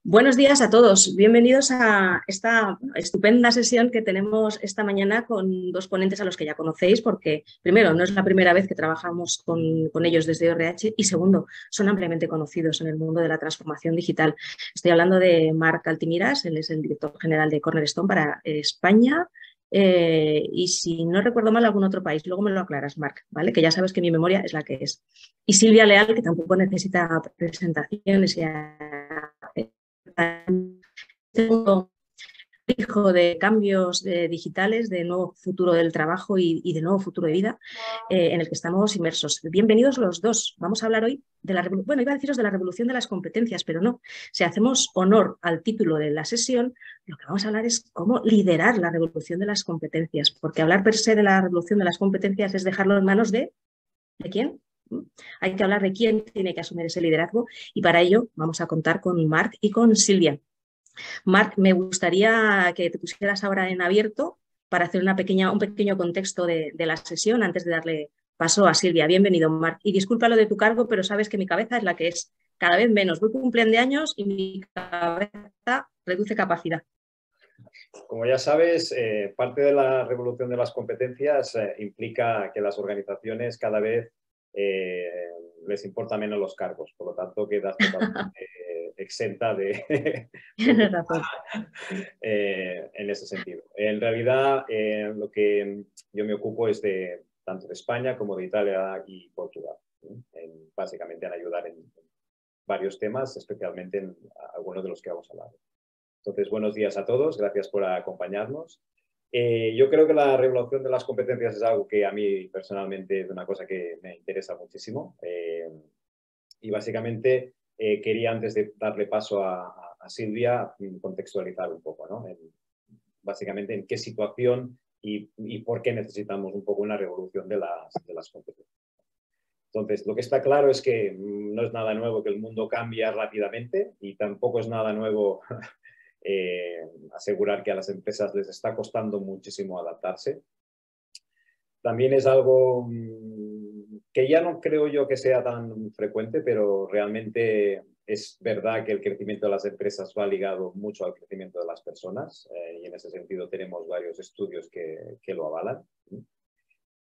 Buenos días a todos. Bienvenidos a esta estupenda sesión que tenemos esta mañana con dos ponentes a los que ya conocéis, porque primero, no es la primera vez que trabajamos con ellos desde ORH y segundo, son ampliamente conocidos en el mundo de la transformación digital. Estoy hablando de Marc Altimiras, él es el director general de Cornerstone para España y si no recuerdo mal algún otro país, luego me lo aclaras, Marc, ¿vale? Que ya sabes que mi memoria es la que es. Y Silvia Leal, que tampoco necesita presentaciones, hijo de cambios digitales, de nuevo futuro del trabajo y de nuevo futuro de vida en el que estamos inmersos. Bienvenidos los dos. Vamos a hablar hoy de la revolución, bueno, iba a deciros de la revolución de las competencias, pero no. Si hacemos honor al título de la sesión, lo que vamos a hablar es cómo liderar la revolución de las competencias, porque hablar per se de la revolución de las competencias es dejarlo en manos ¿de quién? Hay que hablar de quién tiene que asumir ese liderazgo y para ello vamos a contar con Marc y con Silvia. Marc, me gustaría que te pusieras ahora en abierto para hacer un pequeño contexto de la sesión antes de darle paso a Silvia. Bienvenido, Marc. Y disculpa lo de tu cargo, pero sabes que mi cabeza es la que es. Cada vez menos. Voy cumpliendo años y mi cabeza reduce capacidad. Como ya sabes, parte de la revolución de las competencias implica que las organizaciones cada vez les importan menos los cargos, por lo tanto quedas totalmente exenta de en ese sentido. En realidad, lo que yo me ocupo es de tanto de España como de Italia y Portugal, básicamente en ayudar en varios temas, especialmente en algunos de los que vamos a hablar. Entonces, buenos días a todos, gracias por acompañarnos. Yo creo que la revolución de las competencias es algo que a mí personalmente es una cosa que me interesa muchísimo y básicamente quería, antes de darle paso a Silvia, contextualizar un poco, ¿no? Básicamente en qué situación y por qué necesitamos un poco una revolución de las competencias. Entonces, lo que está claro es que no es nada nuevo que el mundo cambia rápidamente y tampoco es nada nuevo asegurar que a las empresas les está costando muchísimo adaptarse. También es algo que ya no creo yo que sea tan frecuente, pero realmente es verdad que el crecimiento de las empresas va ligado mucho al crecimiento de las personas y en ese sentido tenemos varios estudios que lo avalan.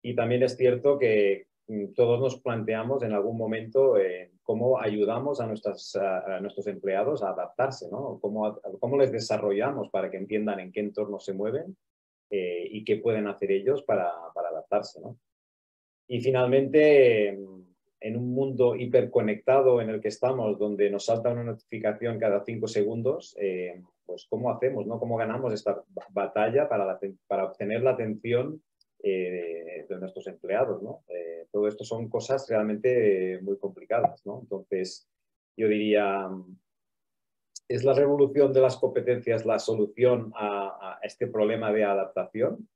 Y también es cierto que todos nos planteamos en algún momento cómo ayudamos a nuestros empleados a adaptarse, ¿no? Cómo les desarrollamos para que entiendan en qué entorno se mueven y qué pueden hacer ellos para adaptarse, ¿no? Y finalmente, en un mundo hiperconectado en el que estamos, donde nos salta una notificación cada 5 segundos, pues ¿cómo hacemos, no? ¿Cómo ganamos esta batalla para obtener la atención de nuestros empleados, ¿no? Todo esto son cosas realmente muy complicadas, ¿no? Entonces, yo diría, ¿es la revolución de las competencias la solución a este problema de adaptación?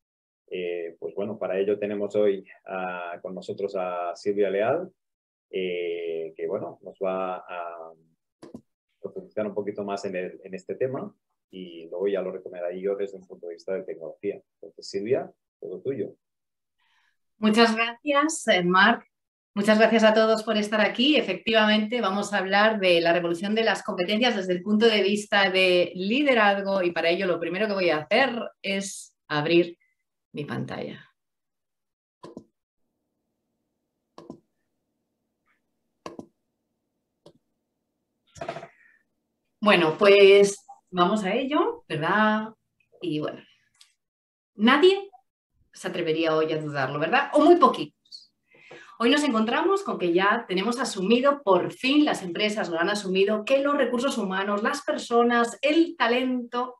Pues bueno, para ello tenemos hoy con nosotros a Silvia Leal, que bueno, nos va a profundizar un poquito más en este tema y luego ya lo recomendaría yo desde un punto de vista de tecnología. Entonces, Silvia, todo tuyo. Muchas gracias, Marc. Muchas gracias a todos por estar aquí. Efectivamente, vamos a hablar de la revolución de las competencias desde el punto de vista de liderazgo y para ello lo primero que voy a hacer es abrir mi pantalla. Bueno, pues vamos a ello, ¿verdad? Y bueno, nadie se atrevería hoy a dudarlo, ¿verdad? O muy poquitos. Hoy nos encontramos con que ya tenemos asumido, por fin las empresas lo han asumido, que los recursos humanos, las personas, el talento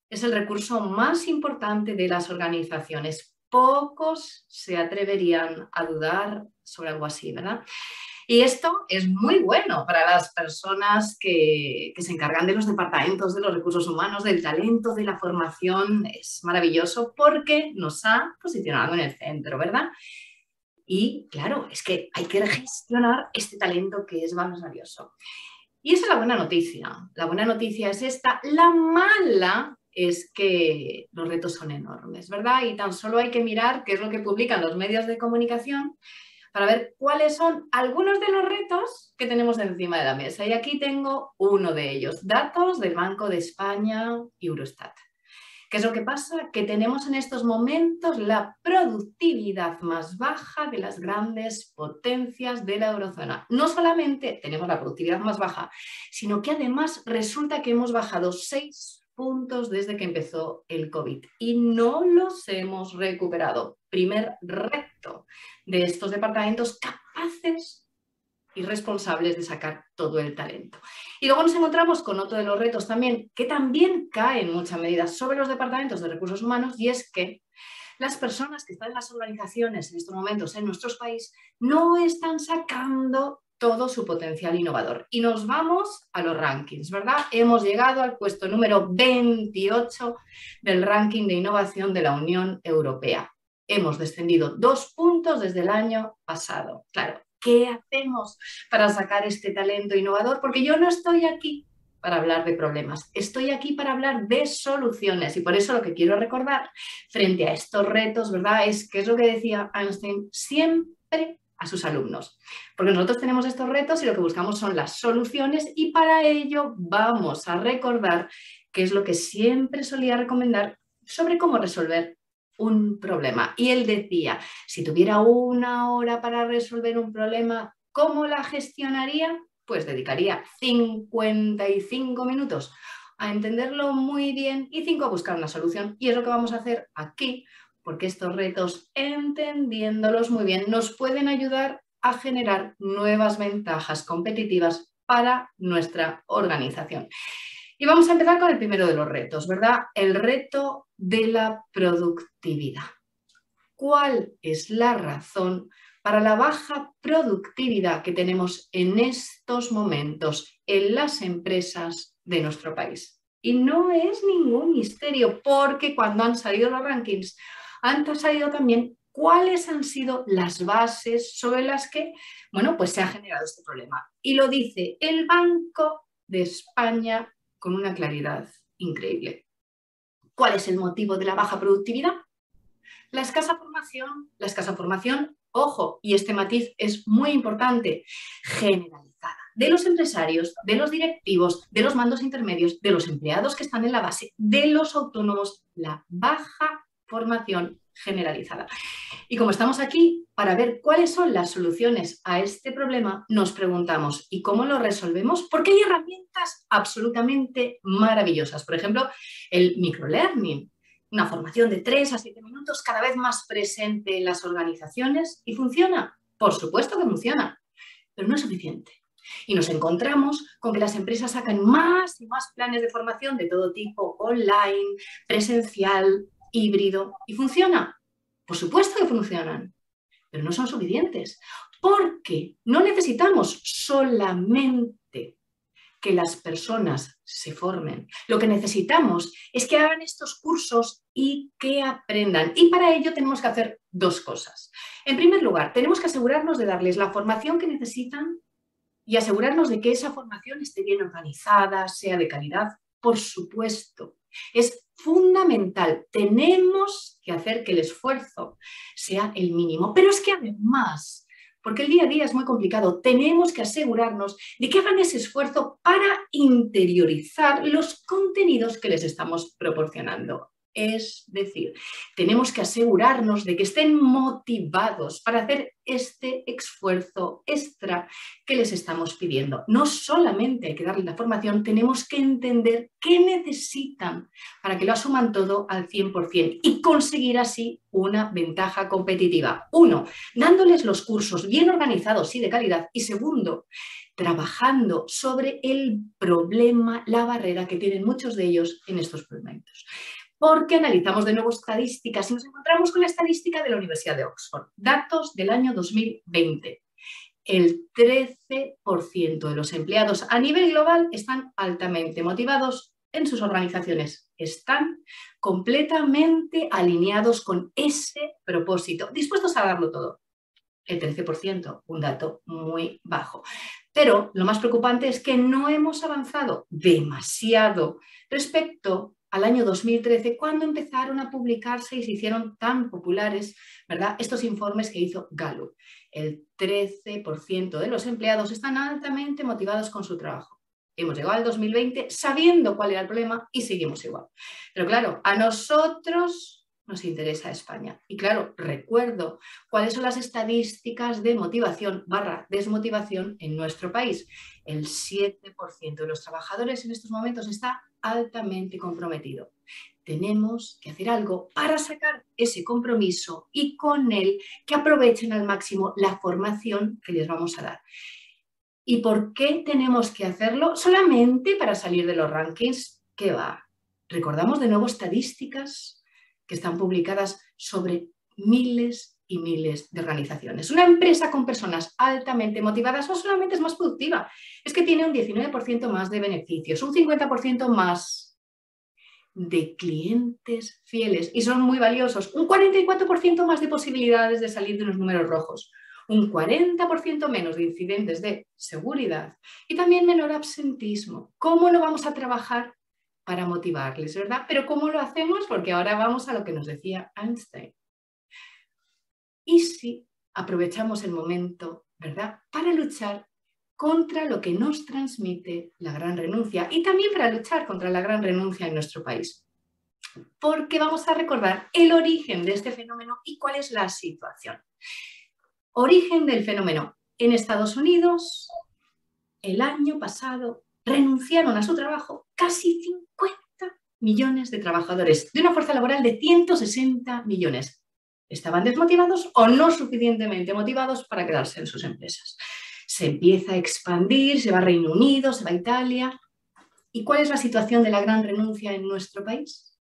es el recurso más importante de las organizaciones. Pocos se atreverían a dudar sobre algo así, ¿verdad? Y esto es muy bueno para las personas que se encargan de los departamentos de los recursos humanos, del talento, de la formación. Es maravilloso porque nos ha posicionado en el centro, ¿verdad? Y claro, es que hay que gestionar este talento que es más valioso. Y esa es la buena noticia. La buena noticia es esta. La mala es que los retos son enormes, ¿verdad? Y tan solo hay que mirar qué es lo que publican los medios de comunicación para ver cuáles son algunos de los retos que tenemos encima de la mesa. Y aquí tengo uno de ellos, datos del Banco de España y Eurostat. ¿Qué es lo que pasa? Que tenemos en estos momentos la productividad más baja de las grandes potencias de la eurozona. No solamente tenemos la productividad más baja, sino que además resulta que hemos bajado 6 puntos desde que empezó el COVID y no los hemos recuperado. Primer reto de estos departamentos capaces y responsables de sacar todo el talento. Y luego nos encontramos con otro de los retos también, que también cae en mucha medida sobre los departamentos de recursos humanos, y es que las personas que están en las organizaciones en estos momentos en nuestros países no están sacando todo su potencial innovador. Y nos vamos a los rankings, ¿verdad? Hemos llegado al puesto número 28 del ranking de innovación de la Unión Europea. Hemos descendido 2 puntos desde el año pasado. Claro, ¿qué hacemos para sacar este talento innovador? Porque yo no estoy aquí para hablar de problemas, estoy aquí para hablar de soluciones. Y por eso lo que quiero recordar frente a estos retos, ¿verdad? Es que es lo que decía Einstein siempre a sus alumnos. Porque nosotros tenemos estos retos y lo que buscamos son las soluciones, y para ello vamos a recordar qué es lo que siempre solía recomendar sobre cómo resolver un problema. Y él decía, si tuviera 1 hora para resolver un problema, ¿cómo la gestionaría? Pues dedicaría 55 minutos a entenderlo muy bien y 5 a buscar una solución. Y es lo que vamos a hacer aquí, porque estos retos, entendiéndolos muy bien, nos pueden ayudar a generar nuevas ventajas competitivas para nuestra organización. Y vamos a empezar con el primero de los retos, ¿verdad? El reto de la productividad. ¿Cuál es la razón para la baja productividad que tenemos en estos momentos en las empresas de nuestro país? Y no es ningún misterio, porque cuando han salido los rankings, han salido también cuáles han sido las bases sobre las que, bueno, pues se ha generado este problema. Y lo dice el Banco de España con una claridad increíble. ¿Cuál es el motivo de la baja productividad? La escasa formación, ojo, y este matiz es muy importante, generalizada, de los empresarios, de los directivos, de los mandos intermedios, de los empleados que están en la base, de los autónomos, la baja formación generalizada. Y como estamos aquí para ver cuáles son las soluciones a este problema, nos preguntamos, ¿y cómo lo resolvemos? Porque hay herramientas absolutamente maravillosas. Por ejemplo, el microlearning, una formación de 3 a 7 minutos cada vez más presente en las organizaciones. ¿Y funciona? Por supuesto que funciona, pero no es suficiente. Y nos encontramos con que las empresas sacan más y más planes de formación de todo tipo, online, presencial, híbrido. ¿Y funciona? Por supuesto que funcionan, pero no son suficientes, porque no necesitamos solamente que las personas se formen. Lo que necesitamos es que hagan estos cursos y que aprendan. Y para ello tenemos que hacer 2 cosas. En primer lugar, tenemos que asegurarnos de darles la formación que necesitan y asegurarnos de que esa formación esté bien organizada, sea de calidad. Por supuesto, es fundamental. Tenemos que hacer que el esfuerzo sea el mínimo. Pero es que además, porque el día a día es muy complicado, tenemos que asegurarnos de que hagan ese esfuerzo para interiorizar los contenidos que les estamos proporcionando. Es decir, tenemos que asegurarnos de que estén motivados para hacer este esfuerzo extra que les estamos pidiendo. No solamente hay que darles la formación, tenemos que entender qué necesitan para que lo asuman todo al 100% y conseguir así una ventaja competitiva. 1, dándoles los cursos bien organizados y de calidad. Y segundo, trabajando sobre el problema, la barrera que tienen muchos de ellos en estos momentos. Porque analizamos de nuevo estadísticas y nos encontramos con la estadística de la Universidad de Oxford. Datos del año 2020. El 13% de los empleados a nivel global están altamente motivados en sus organizaciones. Están completamente alineados con ese propósito, dispuestos a darlo todo. El 13%, un dato muy bajo. Pero lo más preocupante es que no hemos avanzado demasiado respecto al año 2013, cuando empezaron a publicarse y se hicieron tan populares, ¿verdad?, estos informes que hizo Gallup. El 13% de los empleados están altamente motivados con su trabajo. Hemos llegado al 2020 sabiendo cuál era el problema y seguimos igual. Pero claro, a nosotros nos interesa España. Y claro, recuerdo cuáles son las estadísticas de motivación / desmotivación en nuestro país. El 7% de los trabajadores en estos momentos está altamente comprometido. Tenemos que hacer algo para sacar ese compromiso y con él que aprovechen al máximo la formación que les vamos a dar. ¿Y por qué tenemos que hacerlo? Solamente para salir de los rankings. ¿Qué va? Recordamos de nuevo estadísticas que están publicadas sobre miles y miles de organizaciones. Una empresa con personas altamente motivadas no solamente es más productiva, es que tiene un 19% más de beneficios, un 50% más de clientes fieles y son muy valiosos, un 44% más de posibilidades de salir de unos números rojos, un 40% menos de incidentes de seguridad y también menor absentismo. ¿Cómo lo vamos a trabajar para motivarles, verdad? Pero ¿cómo lo hacemos? Porque ahora vamos a lo que nos decía Einstein. ¿Y si aprovechamos el momento, verdad, para luchar contra lo que nos transmite la gran renuncia y también para luchar contra la gran renuncia en nuestro país? Porque vamos a recordar el origen de este fenómeno y cuál es la situación. Origen del fenómeno. En Estados Unidos, el año pasado, renunciaron a su trabajo casi 50 millones de trabajadores de una fuerza laboral de 160 millones. ¿Estaban desmotivados o no suficientemente motivados para quedarse en sus empresas? Se empieza a expandir, se va a Reino Unido, se va a Italia. ¿Y cuál es la situación de la gran renuncia en nuestro país?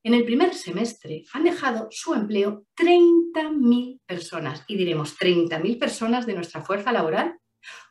En el primer semestre han dejado su empleo 30.000 personas. Y diremos, ¿30.000 personas de nuestra fuerza laboral?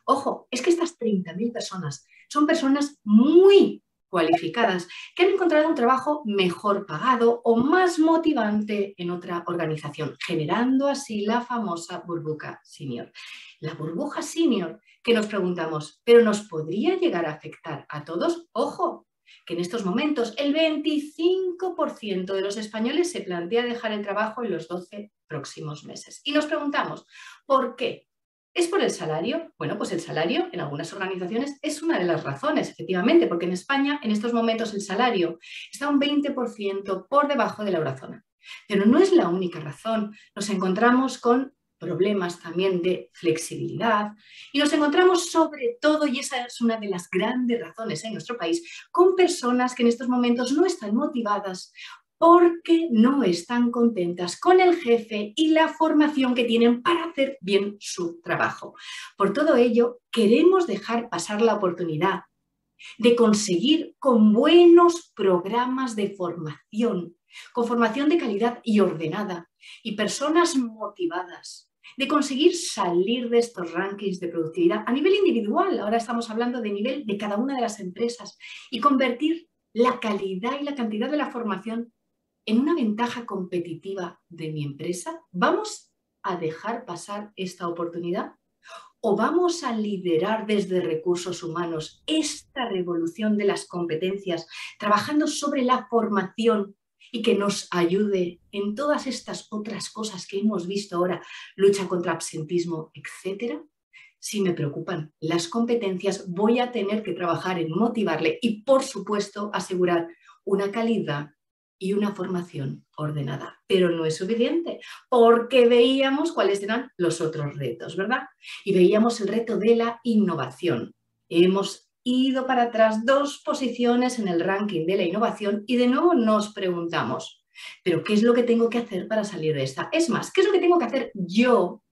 Ojo, es que estas 30.000 personas son personas muy cualificadas que han encontrado un trabajo mejor pagado o más motivante en otra organización, generando así la famosa burbuja senior. La burbuja senior que nos preguntamos, ¿pero nos podría llegar a afectar a todos? Ojo, que en estos momentos el 25% de los españoles se plantea dejar el trabajo en los 12 próximos meses. Y nos preguntamos, ¿por qué? ¿Es por el salario? Bueno, pues el salario en algunas organizaciones es una de las razones, efectivamente, porque en España en estos momentos el salario está un 20% por debajo de la eurozona. Pero no es la única razón. Nos encontramos con problemas también de flexibilidad y nos encontramos sobre todo, y esa es una de las grandes razones en nuestro país, con personas que en estos momentos no están motivadas porque no están contentas con el jefe y la formación que tienen para hacer bien su trabajo. Por todo ello, queremos dejar pasar la oportunidad de conseguir con buenos programas de formación, con formación de calidad y ordenada, y personas motivadas, de conseguir salir de estos rankings de productividad a nivel individual, ahora estamos hablando de nivel de cada una de las empresas, y convertir la calidad y la cantidad de la formación en una ventaja competitiva de mi empresa. ¿Vamos a dejar pasar esta oportunidad? ¿O vamos a liderar desde recursos humanos esta revolución de las competencias, trabajando sobre la formación y que nos ayude en todas estas otras cosas que hemos visto ahora, lucha contra absentismo, etcétera? Si me preocupan las competencias, voy a tener que trabajar en motivarle y, por supuesto, asegurar una calidad y una formación ordenada. Pero no es suficiente, porque veíamos cuáles eran los otros retos, ¿verdad? Y veíamos el reto de la innovación. Hemos ido para atrás 2 posiciones en el ranking de la innovación y de nuevo nos preguntamos, ¿pero qué es lo que tengo que hacer para salir de esta? Es más, ¿qué es lo que tengo que hacer yo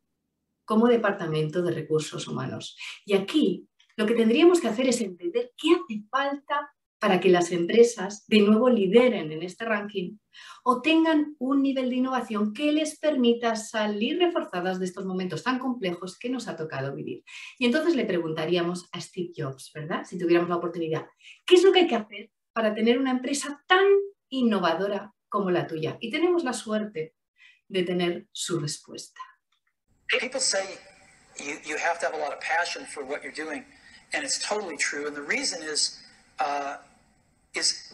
como Departamento de Recursos Humanos? Y aquí lo que tendríamos que hacer es entender qué hace falta para que las empresas de nuevo lideren en este ranking o tengan un nivel de innovación que les permita salir reforzadas de estos momentos tan complejos que nos ha tocado vivir. Y entonces le preguntaríamos a Steve Jobs, ¿verdad? Si tuviéramos la oportunidad, ¿qué es lo que hay que hacer para tener una empresa tan innovadora como la tuya? Y tenemos la suerte de tener su respuesta. People say you have to have a lot of passion for what you're doing, and it's totally true. And the reason is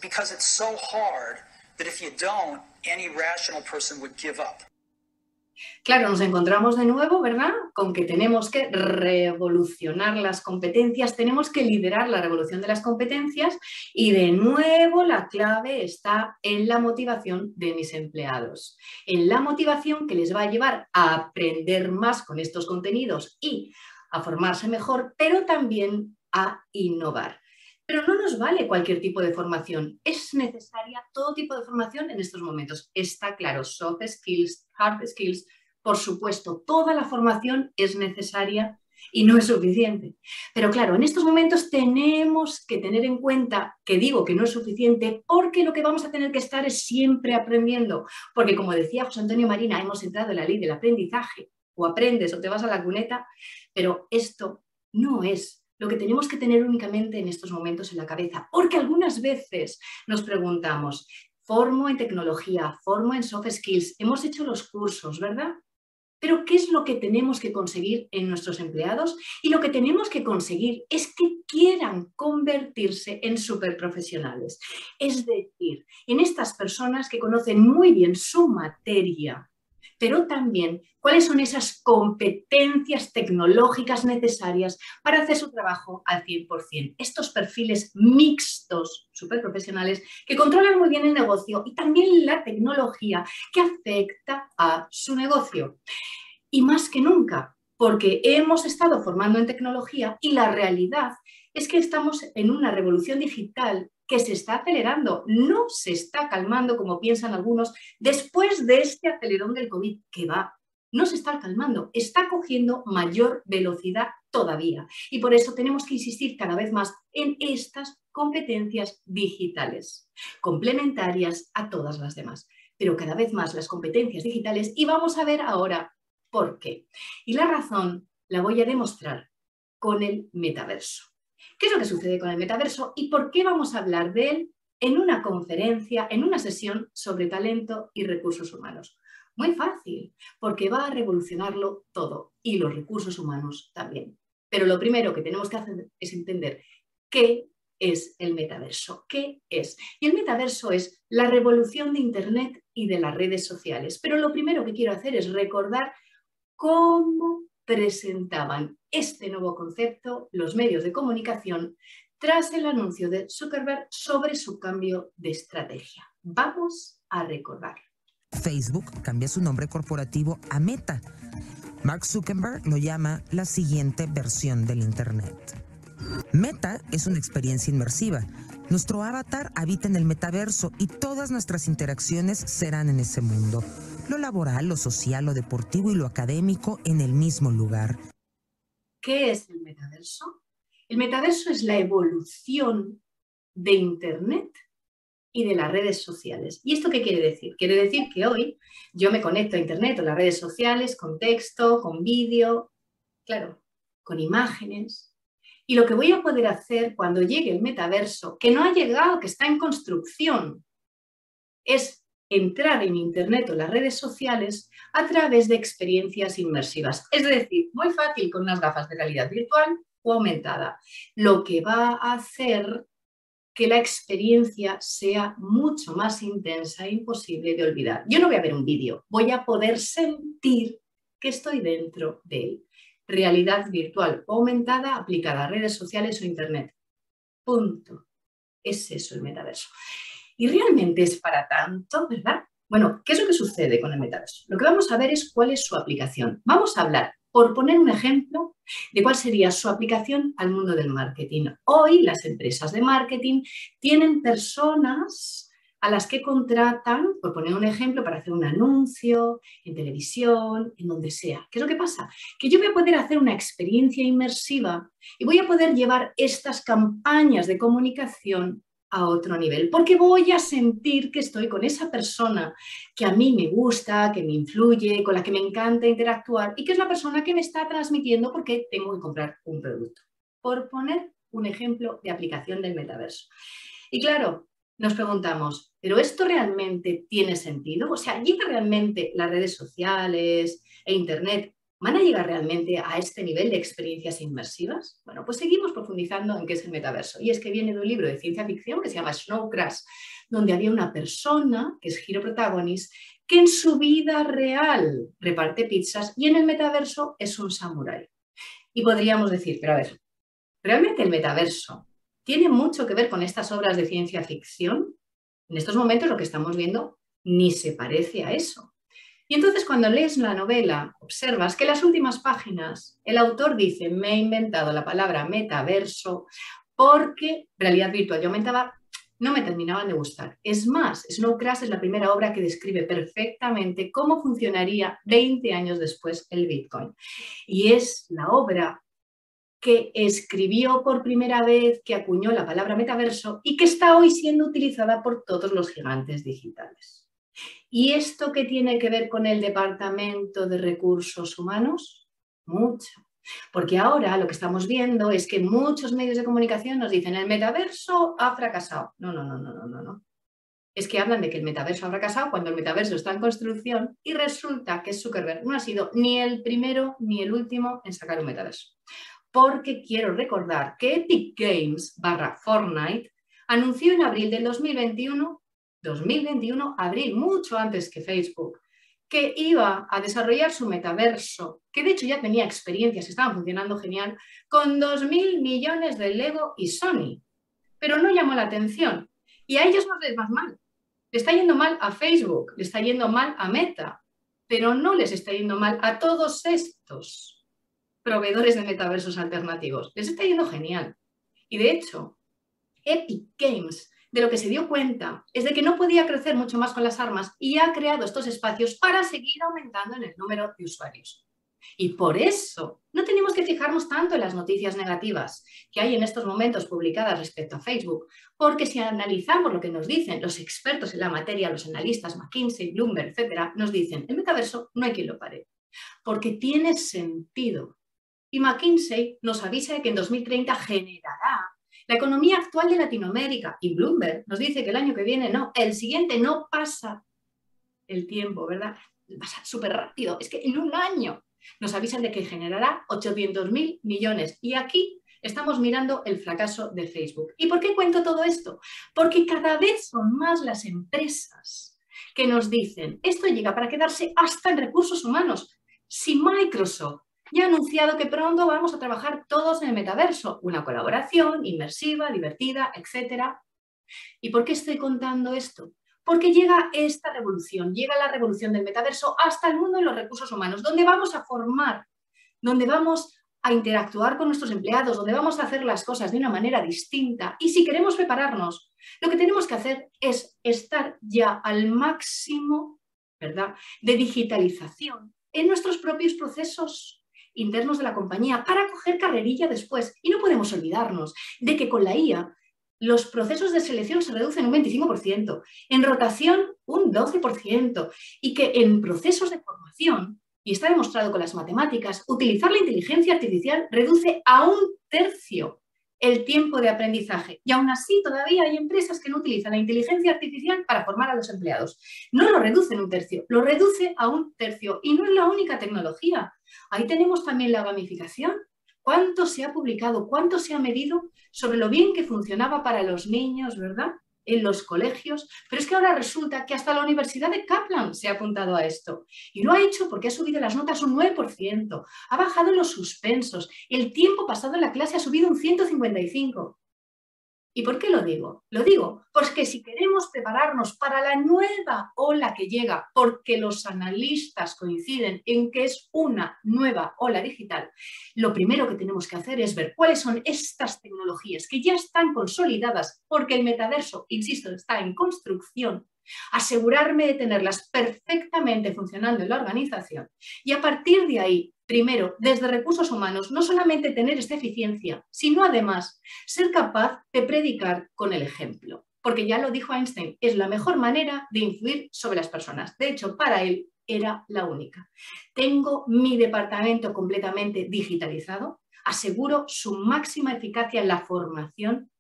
because it's so hard that if you don't, any rational person would give up. Claro, nos encontramos de nuevo, ¿verdad?, con que tenemos que revolucionar las competencias, tenemos que liderar la revolución de las competencias y de nuevo la clave está en la motivación de mis empleados, en la motivación que les va a llevar a aprender más con estos contenidos y a formarse mejor, pero también a innovar. Pero no nos vale cualquier tipo de formación, es necesaria todo tipo de formación en estos momentos. Está claro, soft skills, hard skills, por supuesto, toda la formación es necesaria y no es suficiente. Pero claro, en estos momentos tenemos que tener en cuenta que digo que no es suficiente porque lo que vamos a tener que estar es siempre aprendiendo. Porque como decía José Antonio Marina, hemos entrado en la ley del aprendizaje, o aprendes o te vas a la cuneta, pero esto no es lo que tenemos que tener únicamente en estos momentos en la cabeza, porque algunas veces nos preguntamos, formo en tecnología, formo en soft skills, hemos hecho los cursos, ¿verdad? Pero ¿qué es lo que tenemos que conseguir en nuestros empleados? Y lo que tenemos que conseguir es que quieran convertirse en superprofesionales. Es decir, en estas personas que conocen muy bien su materia, pero también cuáles son esas competencias tecnológicas necesarias para hacer su trabajo al 100%. Estos perfiles mixtos, superprofesionales, que controlan muy bien el negocio y también la tecnología que afecta a su negocio. Y más que nunca, porque hemos estado formando en tecnología y la realidad es que estamos en una revolución digital que se está acelerando, no se está calmando como piensan algunos después de este acelerón del COVID, que va, no se está calmando, está cogiendo mayor velocidad todavía. Y por eso tenemos que insistir cada vez más en estas competencias digitales, complementarias a todas las demás, pero cada vez más las competencias digitales, y vamos a ver ahora por qué. Y la razón la voy a demostrar con el metaverso. ¿Qué es lo que sucede con el metaverso y por qué vamos a hablar de él en una conferencia, en una sesión sobre talento y recursos humanos? Muy fácil, porque va a revolucionarlo todo y los recursos humanos también. Pero lo primero que tenemos que hacer es entender qué es el metaverso. ¿Qué es? Y el metaverso es la revolución de Internet y de las redes sociales. Pero lo primero que quiero hacer es recordar cómo presentaban este nuevo concepto los medios de comunicación tras el anuncio de Zuckerberg sobre su cambio de estrategia. Vamos a recordar. Facebook cambia su nombre corporativo a Meta. Mark Zuckerberg lo llama la siguiente versión del Internet. Meta es una experiencia inmersiva. Nuestro avatar habita en el metaverso y todas nuestras interacciones serán en ese mundo. Lo laboral, lo social, lo deportivo y lo académico en el mismo lugar. ¿Qué es el metaverso? El metaverso es la evolución de Internet y de las redes sociales. ¿Y esto qué quiere decir? Quiere decir que hoy yo me conecto a Internet o las redes sociales con texto, con vídeo, claro, con imágenes. Y lo que voy a poder hacer cuando llegue el metaverso, que no ha llegado, que está en construcción, es entrar en Internet o las redes sociales a través de experiencias inmersivas. Es decir, muy fácil con unas gafas de realidad virtual o aumentada, lo que va a hacer que la experiencia sea mucho más intensa e imposible de olvidar. Yo no voy a ver un vídeo, voy a poder sentir que estoy dentro de él. Realidad virtual o aumentada aplicada a redes sociales o Internet. Punto. Es eso el metaverso. Y realmente es para tanto, ¿verdad? Bueno, ¿qué es lo que sucede con el metaverso? Lo que vamos a ver es cuál es su aplicación. Vamos a hablar, por poner un ejemplo, de cuál sería su aplicación al mundo del marketing. Hoy las empresas de marketing tienen personas a las que contratan, por poner un ejemplo, para hacer un anuncio en televisión, en donde sea. ¿Qué es lo que pasa? Que yo voy a poder hacer una experiencia inmersiva y voy a poder llevar estas campañas de comunicación a otro nivel, porque voy a sentir que estoy con esa persona que a mí me gusta, que me influye, con la que me encanta interactuar y que es la persona que me está transmitiendo porque tengo que comprar un producto. Por poner un ejemplo de aplicación del metaverso. Y claro, nos preguntamos, ¿pero esto realmente tiene sentido? O sea, ¿llega realmente las redes sociales e Internet ¿Van a llegar realmente a este nivel de experiencias inmersivas? Bueno, pues seguimos profundizando en qué es el metaverso. Y es que viene de un libro de ciencia ficción que se llama Snow Crash, donde había una persona, que es Hero Protagonist, que en su vida real reparte pizzas y en el metaverso es un samurái. Y podríamos decir, pero a ver, ¿realmente el metaverso tiene mucho que ver con estas obras de ciencia ficción? En estos momentos lo que estamos viendo ni se parece a eso. Y entonces cuando lees la novela observas que en las últimas páginas el autor dice: me he inventado la palabra metaverso porque realidad virtual y aumentada no me terminaban de gustar. Es más, Snow Crash es la primera obra que describe perfectamente cómo funcionaría 20 años después el Bitcoin. Y es la obra que escribió por primera vez, que acuñó la palabra metaverso y que está hoy siendo utilizada por todos los gigantes digitales. ¿Y esto qué tiene que ver con el Departamento de Recursos Humanos? Mucho. Porque ahora lo que estamos viendo es que muchos medios de comunicación nos dicen: el metaverso ha fracasado. No. Es que hablan de que el metaverso ha fracasado cuando el metaverso está en construcción y resulta que Zuckerberg no ha sido ni el primero ni el último en sacar un metaverso. Porque quiero recordar que Epic Games / Fortnite anunció en abril del 2021, abril, mucho antes que Facebook, que iba a desarrollar su metaverso, que de hecho ya tenía experiencias, estaban funcionando genial, con 2.000 millones de Lego y Sony. Pero no llamó la atención. Y a ellos no les va mal. Le está yendo mal a Facebook, le está yendo mal a Meta, pero no les está yendo mal a todos estos proveedores de metaversos alternativos. Les está yendo genial. Y de hecho, Epic Games, de lo que se dio cuenta, es de que no podía crecer mucho más con las armas y ha creado estos espacios para seguir aumentando en el número de usuarios. Y por eso no tenemos que fijarnos tanto en las noticias negativas que hay en estos momentos publicadas respecto a Facebook, porque si analizamos lo que nos dicen los expertos en la materia, los analistas, McKinsey, Bloomberg, etcétera, nos dicen: el metaverso no hay quien lo pare, porque tiene sentido. Y McKinsey nos avisa de que en 2030 generará la economía actual de Latinoamérica, y Bloomberg nos dice que el año que viene no, el siguiente. No pasa el tiempo, ¿verdad? Pasa súper rápido, es que en un año nos avisan de que generará 800.000 millones y aquí estamos mirando el fracaso de Facebook. ¿Y por qué cuento todo esto? Porque cada vez son más las empresas que nos dicen: esto llega para quedarse hasta en recursos humanos. Si Microsoft ya ha anunciado que pronto vamos a trabajar todos en el metaverso, una colaboración inmersiva, divertida, etc. ¿Y por qué estoy contando esto? Porque llega esta revolución, llega la revolución del metaverso hasta el mundo de los recursos humanos, donde vamos a formar, donde vamos a interactuar con nuestros empleados, donde vamos a hacer las cosas de una manera distinta. Y si queremos prepararnos, lo que tenemos que hacer es estar ya al máximo, ¿verdad?, de digitalización en nuestros propios procesos internos de la compañía para coger carrerilla después. Y no podemos olvidarnos de que con la IA los procesos de selección se reducen un 25%, en rotación un 12%, y que en procesos de formación, y está demostrado con las matemáticas, utilizar la inteligencia artificial reduce a 1/3 el tiempo de aprendizaje. Y aún así todavía hay empresas que no utilizan la inteligencia artificial para formar a los empleados. No lo reduce en 1/3, lo reduce a 1/3. Y no es la única tecnología. Ahí tenemos también la gamificación. ¿Cuánto se ha publicado, cuánto se ha medido sobre lo bien que funcionaba para los niños, ¿verdad?, en los colegios? Pero es que ahora resulta que hasta la Universidad de Kaplan se ha apuntado a esto. Y lo ha hecho porque ha subido las notas un 9%, ha bajado los suspensos, el tiempo pasado en la clase ha subido un 155%. ¿Y por qué lo digo? Lo digo porque si queremos prepararnos para la nueva ola que llega, porque los analistas coinciden en que es una nueva ola digital, lo primero que tenemos que hacer es ver cuáles son estas tecnologías que ya están consolidadas, porque el metaverso, insisto, está en construcción, asegurarme de tenerlas perfectamente funcionando en la organización y a partir de ahí, primero, desde recursos humanos, no solamente tener esta eficiencia, sino además ser capaz de predicar con el ejemplo. Porque ya lo dijo Einstein, es la mejor manera de influir sobre las personas. De hecho, para él era la única. Tengo mi departamento completamente digitalizado, aseguro su máxima eficacia en la formación,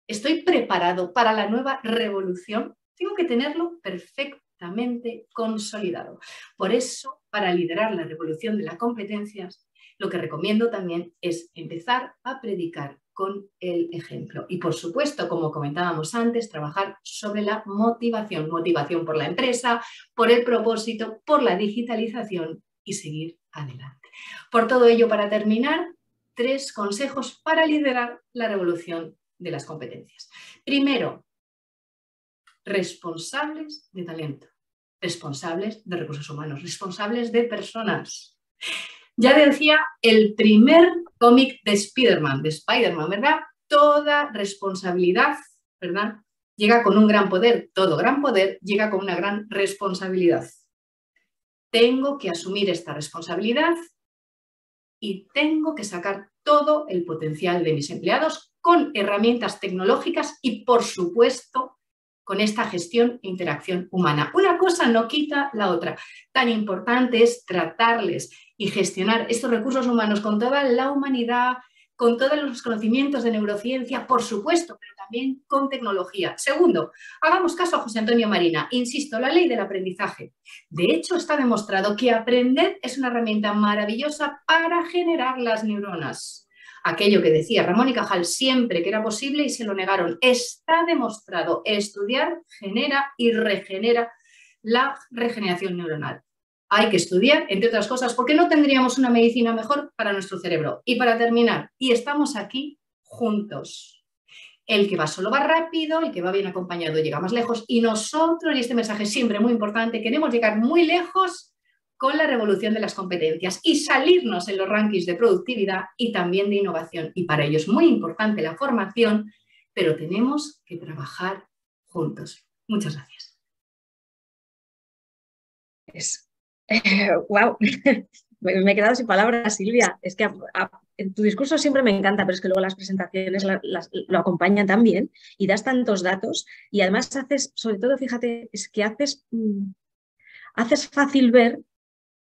estoy preparado para la nueva revolución. Tengo que tenerlo perfecto perfectamente consolidado. Por eso, para liderar la revolución de las competencias, lo que recomiendo también es empezar a predicar con el ejemplo. Y por supuesto, como comentábamos antes, trabajar sobre la motivación. Motivación por la empresa, por el propósito, por la digitalización y seguir adelante. Por todo ello, para terminar, 3 consejos para liderar la revolución de las competencias. Primero, responsables de talento, responsables de recursos humanos, responsables de personas. Ya decía el primer cómic de Spider-Man, ¿verdad? Toda responsabilidad, ¿verdad? Llega con un gran poder. Todo gran poder llega con una gran responsabilidad. Tengo que asumir esta responsabilidad y tengo que sacar todo el potencial de mis empleados con herramientas tecnológicas y, por supuesto, con esta gestión e interacción humana. Una cosa no quita la otra. Tan importante es tratarles y gestionar estos recursos humanos con toda la humanidad, con todos los conocimientos de neurociencia, por supuesto, pero también con tecnología. Segundo, hagamos caso a José Antonio Marina. Insisto, la ley del aprendizaje. De hecho, está demostrado que aprender es una herramienta maravillosa para generar las neuronas. Aquello que decía Ramón y Cajal siempre que era posible y se lo negaron. Está demostrado, estudiar genera y regenera la regeneración neuronal. Hay que estudiar, entre otras cosas, porque no tendríamos una medicina mejor para nuestro cerebro. Y para terminar, y estamos aquí juntos. El que va solo va rápido, el que va bien acompañado llega más lejos. Y nosotros, y este mensaje es siempre muy importante, queremos llegar muy lejos con la revolución de las competencias y salirnos en los rankings de productividad y también de innovación. Y para ello es muy importante la formación, pero tenemos que trabajar juntos. Muchas gracias. Wow, me he quedado sin palabras, Silvia. Es que en tu discurso siempre me encanta, pero es que luego las presentaciones lo acompañan tan bien y das tantos datos y además haces, sobre todo, fíjate, es que haces fácil ver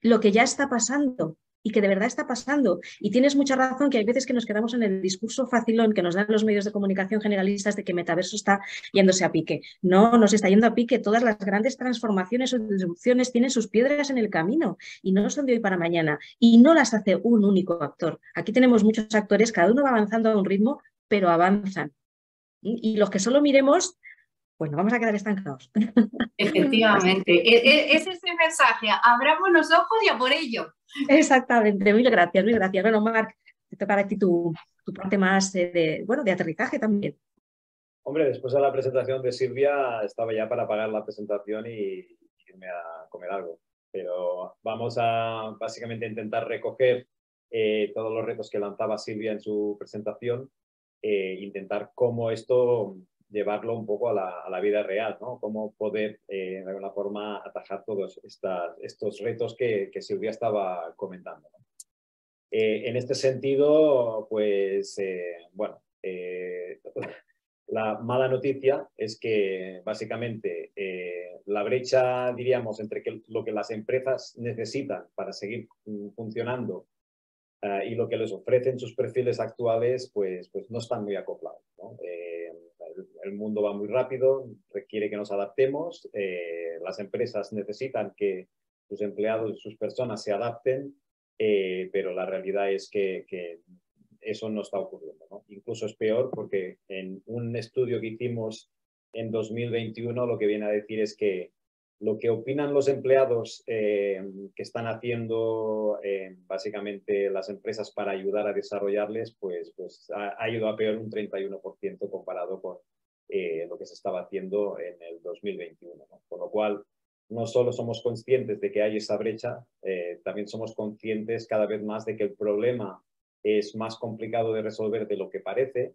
lo que ya está pasando y que de verdad está pasando. Y tienes mucha razón que hay veces que nos quedamos en el discurso facilón que nos dan los medios de comunicación generalistas de que metaverso está yéndose a pique. No, no se está yendo a pique. Todas las grandes transformaciones o disrupciones tienen sus piedras en el camino y no son de hoy para mañana. Y no las hace un único actor. Aquí tenemos muchos actores, cada uno va avanzando a un ritmo, pero avanzan. Y los que solo miremos, pues nos vamos a quedar estancados. Efectivamente, es ese mensaje, abramos los ojos y a por ello. Exactamente, mil gracias, mil gracias. Bueno, Marc, te toca a ti tu parte más de aterrizaje también. Hombre, después de la presentación de Silvia, estaba ya para apagar la presentación y irme a comer algo. Pero vamos a básicamente intentar recoger todos los retos que lanzaba Silvia en su presentación, intentar cómo esto llevarlo un poco a la vida real, ¿no? Cómo poder, de alguna forma, atajar todos estos retos que Silvia estaba comentando, ¿no? En este sentido, pues, bueno, la mala noticia es que, básicamente, la brecha, diríamos, entre lo que las empresas necesitan para seguir funcionando y lo que les ofrecen sus perfiles actuales, pues no están muy acoplados, ¿no? El mundo va muy rápido, requiere que nos adaptemos, las empresas necesitan que sus empleados y sus personas se adapten, pero la realidad es que eso no está ocurriendo, ¿no? Incluso es peor porque en un estudio que hicimos en 2021 lo que viene a decir es que lo que opinan los empleados que están haciendo básicamente las empresas para ayudar a desarrollarles, pues ha ido a peor un 31% comparado con lo que se estaba haciendo en el 2021, ¿no? Con lo cual, no solo somos conscientes de que hay esa brecha, también somos conscientes cada vez más de que el problema es más complicado de resolver de lo que parece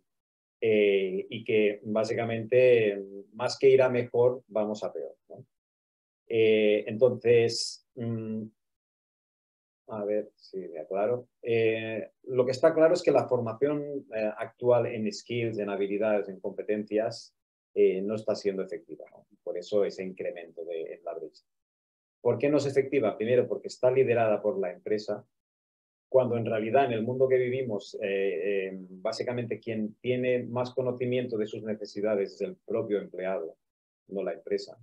y que básicamente más que ir a mejor, vamos a peor, ¿no? Entonces, a ver si me aclaro. Lo que está claro es que la formación actual en skills, en habilidades, en competencias, no está siendo efectiva, ¿no? Por eso ese incremento en la brecha. ¿Por qué no es efectiva? Primero, porque está liderada por la empresa, cuando en realidad en el mundo que vivimos, básicamente quien tiene más conocimiento de sus necesidades es el propio empleado, no la empresa.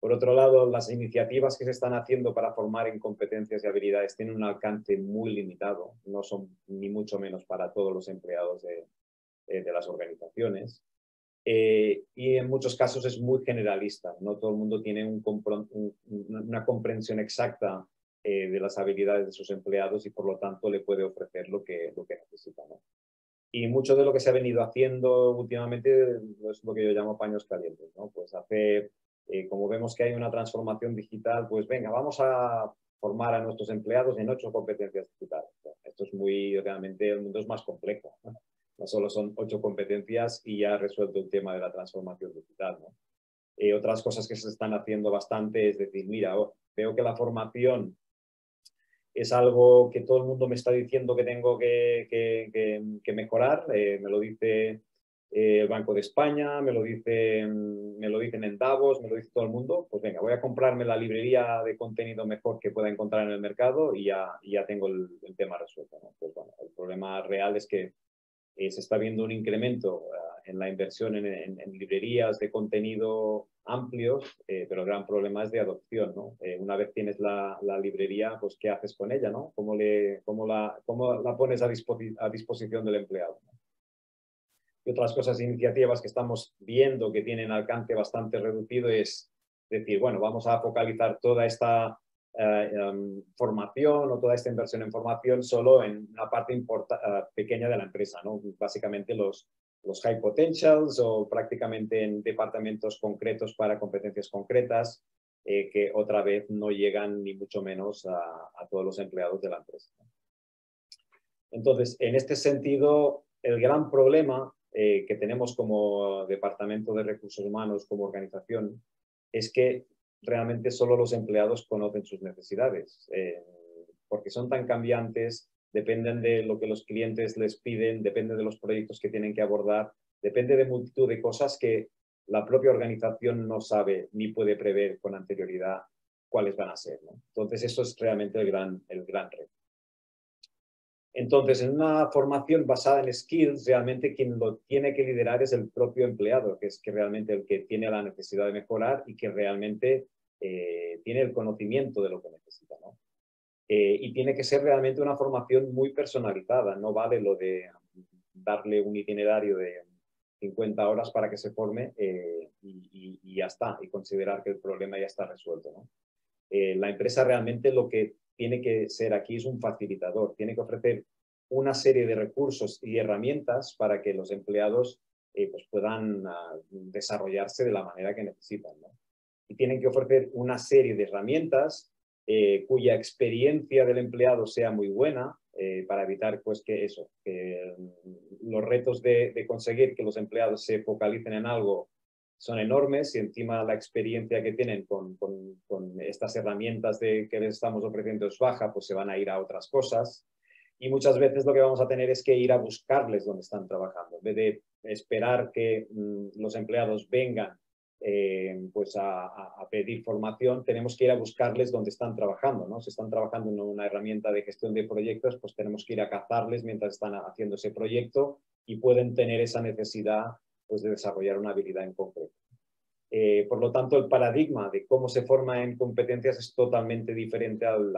Por otro lado, las iniciativas que se están haciendo para formar en competencias y habilidades tienen un alcance muy limitado, no son ni mucho menos para todos los empleados de las organizaciones. Y en muchos casos es muy generalista, no todo el mundo tiene una comprensión exacta de las habilidades de sus empleados y por lo tanto le puede ofrecer lo que necesita, ¿no? Y mucho de lo que se ha venido haciendo últimamente es lo que yo llamo paños calientes, ¿no? Pues como vemos que hay una transformación digital, pues venga, vamos a formar a nuestros empleados en 8 competencias digitales. Esto es realmente el mundo es más complejo, ¿no? No solo son 8 competencias y ya ha resuelto el tema de la transformación digital, ¿no? Otras cosas que se están haciendo bastante es decir, mira, veo que la formación es algo que todo el mundo me está diciendo que tengo que mejorar. Me lo dice el Banco de España, me lo dicen en Davos, me lo dice todo el mundo. Pues venga, voy a comprarme la librería de contenido mejor que pueda encontrar en el mercado y ya tengo el tema resuelto, ¿no? Pues bueno, el problema real es que se está viendo un incremento en la inversión en librerías de contenido amplios, pero el gran problema es de adopción, ¿no? Una vez tienes la librería, pues ¿qué haces con ella, ¿no? ¿Cómo la pones a disposición del empleado, ¿no? Y otras cosas, iniciativas que estamos viendo que tienen alcance bastante reducido es decir, bueno, vamos a focalizar toda esta formación o toda esta inversión en formación solo en una parte pequeña de la empresa, ¿no? Básicamente los high potentials o prácticamente en departamentos concretos para competencias concretas que otra vez no llegan ni mucho menos a todos los empleados de la empresa, ¿no? Entonces, en este sentido, el gran problema que tenemos como Departamento de Recursos Humanos, como organización, es que realmente solo los empleados conocen sus necesidades, porque son tan cambiantes, dependen de lo que los clientes les piden, depende de los proyectos que tienen que abordar, depende de multitud de cosas que la propia organización no sabe ni puede prever con anterioridad cuáles van a ser, ¿no? Entonces, eso es realmente el gran reto. Entonces, en una formación basada en skills, realmente quien lo tiene que liderar es el propio empleado, que es realmente el que tiene la necesidad de mejorar y que realmente tiene el conocimiento de lo que necesita, ¿no? Y tiene que ser realmente una formación muy personalizada, no vale lo de darle un itinerario de 50 horas para que se forme y ya está, y considerar que el problema ya está resuelto, ¿no? La empresa realmente lo que tiene que ser aquí es un facilitador, tiene que ofrecer una serie de recursos y herramientas para que los empleados pues puedan desarrollarse de la manera que necesitan, ¿no? Y tienen que ofrecer una serie de herramientas cuya experiencia del empleado sea muy buena para evitar pues que los retos de conseguir que los empleados se focalicen en algo son enormes y encima la experiencia que tienen con estas herramientas que les estamos ofreciendo es baja, pues se van a ir a otras cosas. Y muchas veces lo que vamos a tener es que ir a buscarles donde están trabajando. En vez de esperar que los empleados vengan pues a pedir formación, tenemos que ir a buscarles donde están trabajando, ¿no? Si están trabajando en una herramienta de gestión de proyectos, pues tenemos que ir a cazarles mientras están haciendo ese proyecto y pueden tener esa necesidad pues, de desarrollar una habilidad en concreto. Por lo tanto, el paradigma de cómo se forma en competencias es totalmente diferente al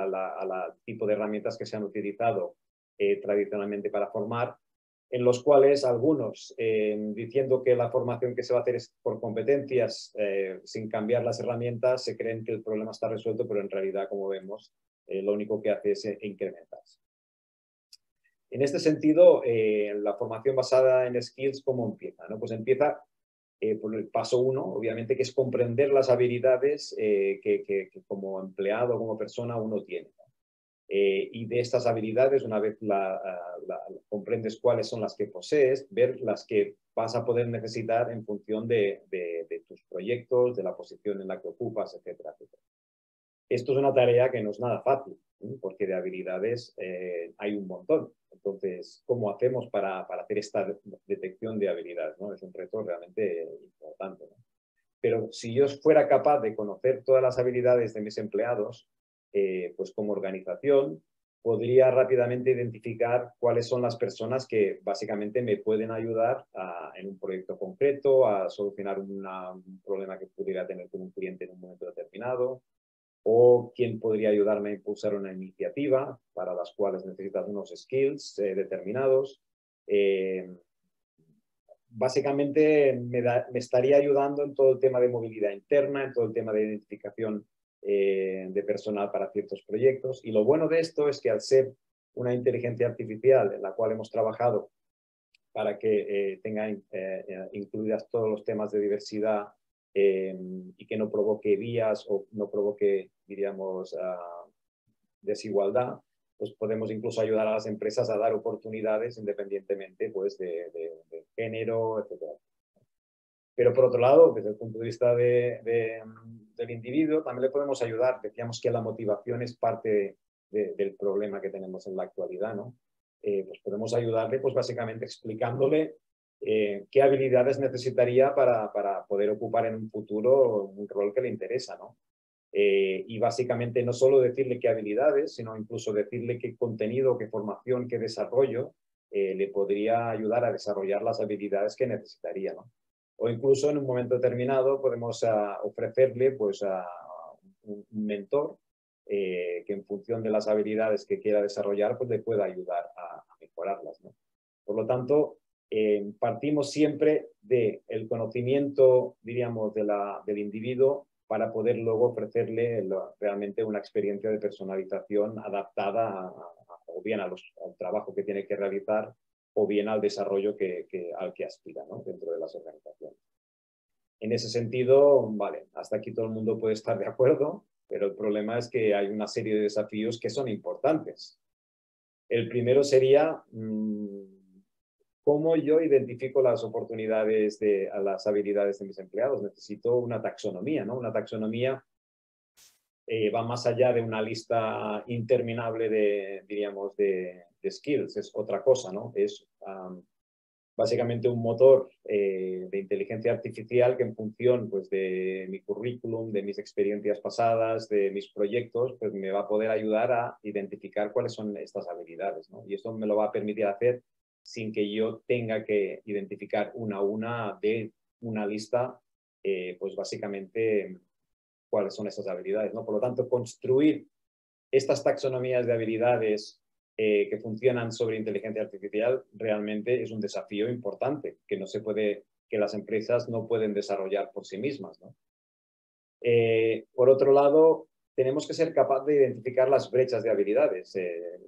tipo de herramientas que se han utilizado tradicionalmente para formar, en los cuales algunos, diciendo que la formación que se va a hacer es por competencias, sin cambiar las herramientas, se creen que el problema está resuelto, pero en realidad, como vemos, lo único que hace es incrementarse. En este sentido, la formación basada en skills, ¿cómo empieza? ¿No? Pues empieza por el paso 1, obviamente, que es comprender las habilidades que como empleado, como persona, uno tiene, ¿no? Y de estas habilidades, una vez comprendes cuáles son las que posees, ver las que vas a poder necesitar en función de tus proyectos, de la posición en la que ocupas, etcétera, etcétera. Esto es una tarea que no es nada fácil, ¿sí? Porque de habilidades hay un montón. Entonces, ¿cómo hacemos para hacer esta detección de habilidades, ¿no? Es un reto realmente importante, ¿no? Pero si yo fuera capaz de conocer todas las habilidades de mis empleados, pues como organización podría rápidamente identificar cuáles son las personas que básicamente me pueden ayudar en un proyecto concreto, a solucionar un problema que pudiera tener con un cliente en un momento determinado, o quién podría ayudarme a impulsar una iniciativa para las cuales necesitas unos skills determinados. Básicamente me estaría ayudando en todo el tema de movilidad interna, en todo el tema de identificación de personal para ciertos proyectos. Y lo bueno de esto es que al ser una inteligencia artificial en la cual hemos trabajado para que tenga incluidas todos los temas de diversidad y que no provoque vías o no provoque, diríamos, desigualdad, pues podemos incluso ayudar a las empresas a dar oportunidades independientemente pues, de género, etc. Pero por otro lado, desde el punto de vista del individuo, también le podemos ayudar. Decíamos que la motivación es parte del problema que tenemos en la actualidad, ¿no? Pues podemos ayudarle pues básicamente explicándole qué habilidades necesitaría para poder ocupar en un futuro un rol que le interesa, ¿no? Y básicamente no solo decirle qué habilidades, sino incluso decirle qué contenido, qué formación, qué desarrollo le podría ayudar a desarrollar las habilidades que necesitaría, ¿no? O incluso en un momento determinado podemos ofrecerle pues, un mentor que en función de las habilidades que quiera desarrollar pues le pueda ayudar a mejorarlas, ¿no? Por lo tanto, partimos siempre del conocimiento, diríamos, del individuo para poder luego ofrecerle realmente una experiencia de personalización adaptada o bien al trabajo que tiene que realizar o bien al desarrollo al que aspira, ¿no? Dentro de las organizaciones. En ese sentido, vale, hasta aquí todo el mundo puede estar de acuerdo, pero el problema es que hay una serie de desafíos que son importantes. El primero sería cómo yo identifico las oportunidades, las habilidades de mis empleados. Necesito una taxonomía, ¿no? Una taxonomía va más allá de una lista interminable diríamos, de skills, es otra cosa, ¿no? Es básicamente un motor de inteligencia artificial que en función pues, de mi currículum, de mis experiencias pasadas, de mis proyectos, pues me va a poder ayudar a identificar cuáles son estas habilidades, ¿no? Y esto me lo va a permitir hacer sin que yo tenga que identificar una a una de una lista, pues básicamente cuáles son esas habilidades, ¿no? Por lo tanto, construir estas taxonomías de habilidades que funcionan sobre inteligencia artificial realmente es un desafío importante que que las empresas no pueden desarrollar por sí mismas, ¿no? Por otro lado, tenemos que ser capaces de identificar las brechas de habilidades.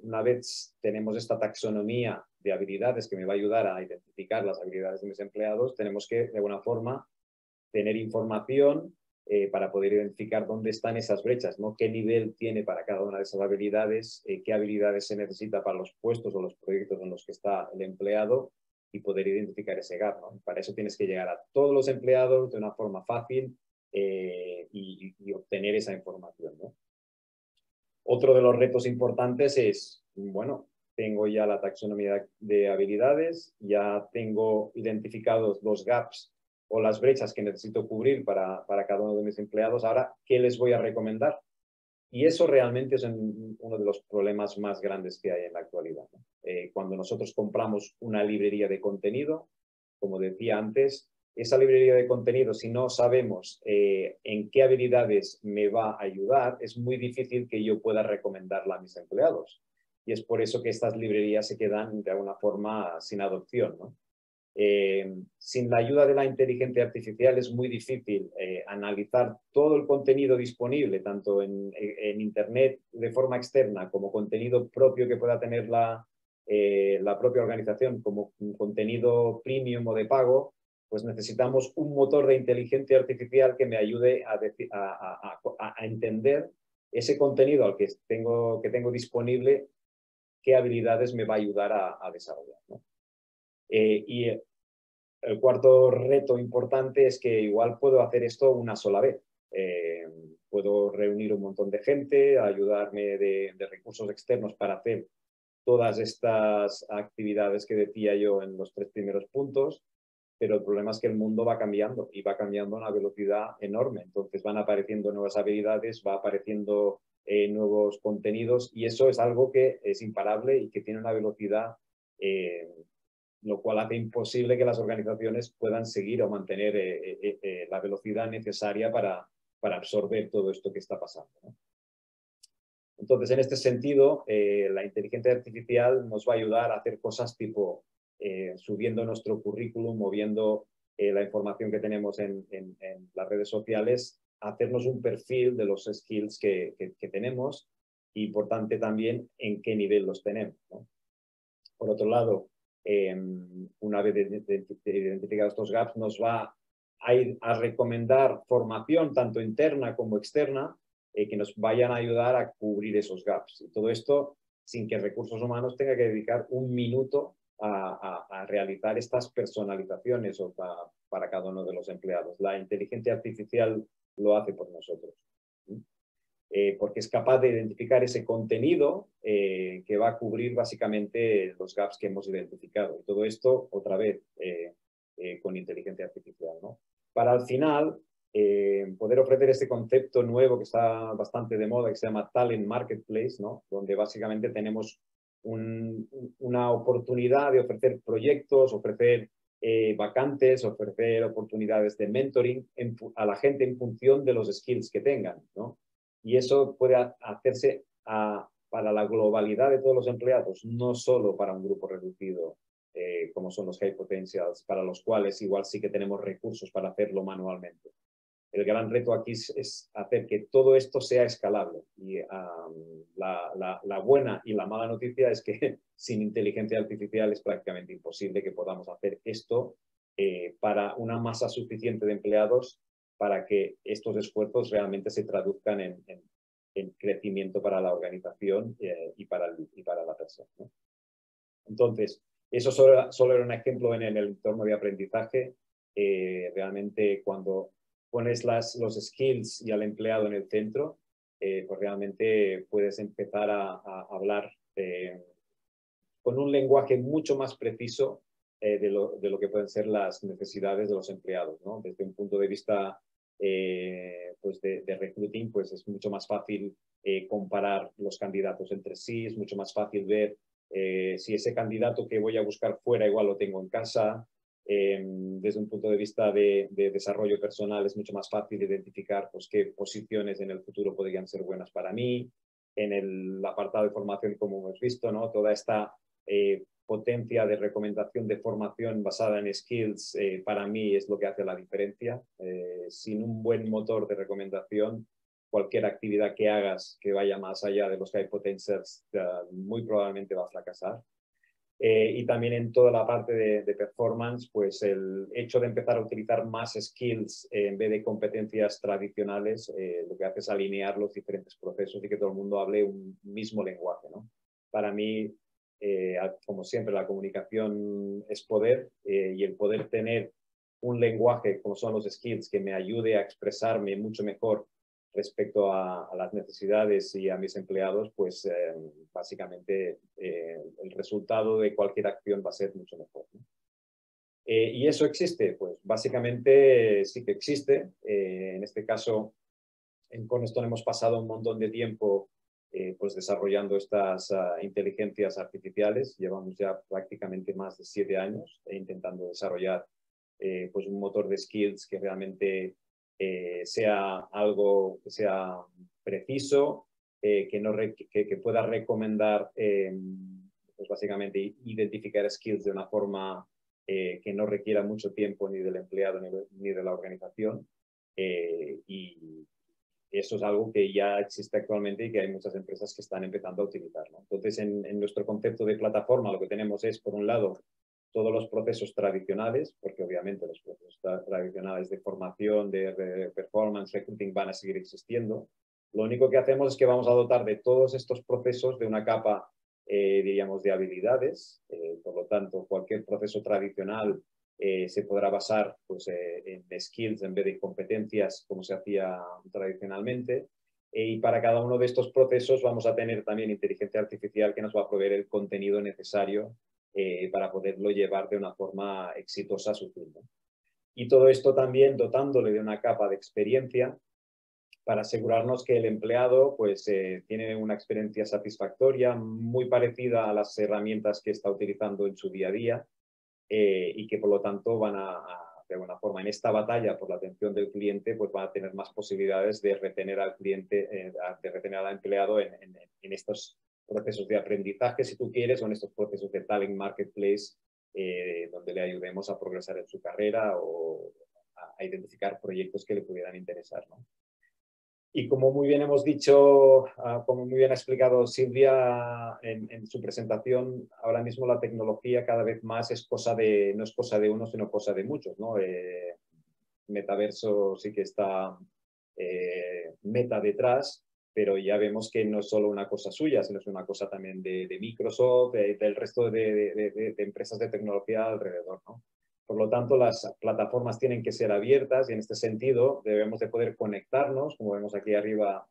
Una vez tenemos esta taxonomía de habilidades que me va a ayudar a identificar las habilidades de mis empleados, tenemos que, de alguna forma, tener información para poder identificar dónde están esas brechas, ¿no? Qué nivel tiene para cada una de esas habilidades, qué habilidades se necesita para los puestos o los proyectos en los que está el empleado y poder identificar ese gap, ¿no? Para eso tienes que llegar a todos los empleados de una forma fácil y obtener esa información, ¿no? Otro de los retos importantes es, bueno, tengo ya la taxonomía de habilidades, ya tengo identificados los gaps o las brechas que necesito cubrir para cada uno de mis empleados. Ahora, ¿qué les voy a recomendar? Y eso realmente es uno de los problemas más grandes que hay en la actualidad, ¿no? Cuando nosotros compramos una librería de contenido, como decía antes, esa librería de contenido, si no sabemos en qué habilidades me va a ayudar, es muy difícil que yo pueda recomendarla a mis empleados. Y es por eso que estas librerías se quedan de alguna forma sin adopción, ¿no? Sin la ayuda de la inteligencia artificial es muy difícil analizar todo el contenido disponible, tanto en Internet de forma externa como contenido propio que pueda tener la propia organización, como un contenido premium o de pago. Pues necesitamos un motor de inteligencia artificial que me ayude a entender ese contenido al que tengo disponible, qué habilidades me va a ayudar a desarrollar, ¿no? Y el cuarto reto importante es que igual puedo hacer esto una sola vez. Puedo reunir un montón de gente, ayudarme de recursos externos para hacer todas estas actividades que decía yo en los 3 primeros puntos, pero el problema es que el mundo va cambiando y va cambiando a una velocidad enorme. Entonces van apareciendo nuevas habilidades, va apareciendo nuevos contenidos, y eso es algo que es imparable y que tiene una velocidad, lo cual hace imposible que las organizaciones puedan seguir o mantener la velocidad necesaria para absorber todo esto que está pasando, ¿no? Entonces, en este sentido, la inteligencia artificial nos va a ayudar a hacer cosas tipo subiendo nuestro currículum, moviendo la información que tenemos en las redes sociales, hacernos un perfil de los skills que tenemos, y importante también en qué nivel los tenemos, ¿no? Por otro lado, una vez identificados estos gaps, nos va a ir a recomendar formación tanto interna como externa, que nos vayan a ayudar a cubrir esos gaps. Y todo esto sin que recursos humanos tenga que dedicar un minuto a realizar estas personalizaciones o para cada uno de los empleados. La inteligencia artificial lo hace por nosotros, porque es capaz de identificar ese contenido que va a cubrir básicamente los gaps que hemos identificado. Y todo esto, otra vez, con inteligencia artificial, ¿no? Para al final poder ofrecer este concepto nuevo que está bastante de moda, que se llama Talent Marketplace, ¿no? Donde básicamente tenemos una oportunidad de ofrecer proyectos, ofrecer vacantes, ofrecer oportunidades de mentoring a la gente en función de los skills que tengan, ¿no? Y eso puede hacerse para la globalidad de todos los empleados, no solo para un grupo reducido, como son los high potentials, para los cuales igual sí que tenemos recursos para hacerlo manualmente. El gran reto aquí es hacer que todo esto sea escalable. Y la buena y la mala noticia es que sin inteligencia artificial es prácticamente imposible que podamos hacer esto para una masa suficiente de empleados para que estos esfuerzos realmente se traduzcan en crecimiento para la organización y para la persona, ¿no? Entonces, eso solo era un ejemplo en el entorno de aprendizaje. Realmente cuando pones los skills y al empleado en el centro, pues realmente puedes empezar a hablar con un lenguaje mucho más preciso de lo que pueden ser las necesidades de los empleados, ¿no? Desde un punto de vista pues de recruiting, pues es mucho más fácil comparar los candidatos entre sí, es mucho más fácil ver si ese candidato que voy a buscar fuera igual lo tengo en casa. Desde un punto de vista de desarrollo personal es mucho más fácil identificar pues, qué posiciones en el futuro podrían ser buenas para mí. En el apartado de formación, como hemos visto, ¿no? Toda esta potencia de recomendación de formación basada en skills, para mí es lo que hace la diferencia. Sin un buen motor de recomendación, cualquier actividad que hagas que vaya más allá de los high potentials muy probablemente va a fracasar. Y también en toda la parte de performance, pues el hecho de empezar a utilizar más skills en vez de competencias tradicionales, lo que hace es alinear los diferentes procesos y que todo el mundo hable un mismo lenguaje, ¿no? Para mí, como siempre, la comunicación es poder, y el poder tener un lenguaje como son los skills que me ayude a expresarme mucho mejor respecto a las necesidades y a mis empleados, pues básicamente el resultado de cualquier acción va a ser mucho mejor, ¿no? ¿Y eso existe? Pues básicamente sí que existe. En este caso, con esto hemos pasado un montón de tiempo pues desarrollando estas inteligencias artificiales. Llevamos ya prácticamente más de 7 años intentando desarrollar pues un motor de skills que realmente sea algo que sea preciso, que pueda recomendar, pues básicamente identificar skills de una forma que no requiera mucho tiempo ni del empleado ni de la organización. Y eso es algo que ya existe actualmente y que hay muchas empresas que están empezando a utilizar, ¿no? Entonces, en nuestro concepto de plataforma, lo que tenemos es, por un lado, todos los procesos tradicionales, porque obviamente los procesos tradicionales de formación, de performance, recruiting van a seguir existiendo. Lo único que hacemos es que vamos a dotar de todos estos procesos de una capa, diríamos, de habilidades. Por lo tanto, cualquier proceso tradicional se podrá basar pues, en skills en vez de competencias, como se hacía tradicionalmente. Y para cada uno de estos procesos vamos a tener también inteligencia artificial que nos va a proveer el contenido necesario para poderlo llevar de una forma exitosa a su fin, ¿no? Y todo esto también dotándole de una capa de experiencia para asegurarnos que el empleado pues, tiene una experiencia satisfactoria, muy parecida a las herramientas que está utilizando en su día a día, y que por lo tanto van de alguna forma, en esta batalla por la atención del cliente, pues van a tener más posibilidades de retener al cliente, de retener al empleado en estos procesos de aprendizaje, si tú quieres, o en estos procesos de talent marketplace, donde le ayudemos a progresar en su carrera o a identificar proyectos que le pudieran interesar, ¿no? Y como muy bien hemos dicho, como muy bien ha explicado Silvia en su presentación, ahora mismo la tecnología cada vez más no es cosa de uno, sino cosa de muchos, ¿no? Metaverso sí que está Meta detrás, pero ya vemos que no es solo una cosa suya, sino es una cosa también de Microsoft, del resto de empresas de tecnología alrededor, ¿no? Por lo tanto, las plataformas tienen que ser abiertas y en este sentido debemos de poder conectarnos, como vemos aquí arriba,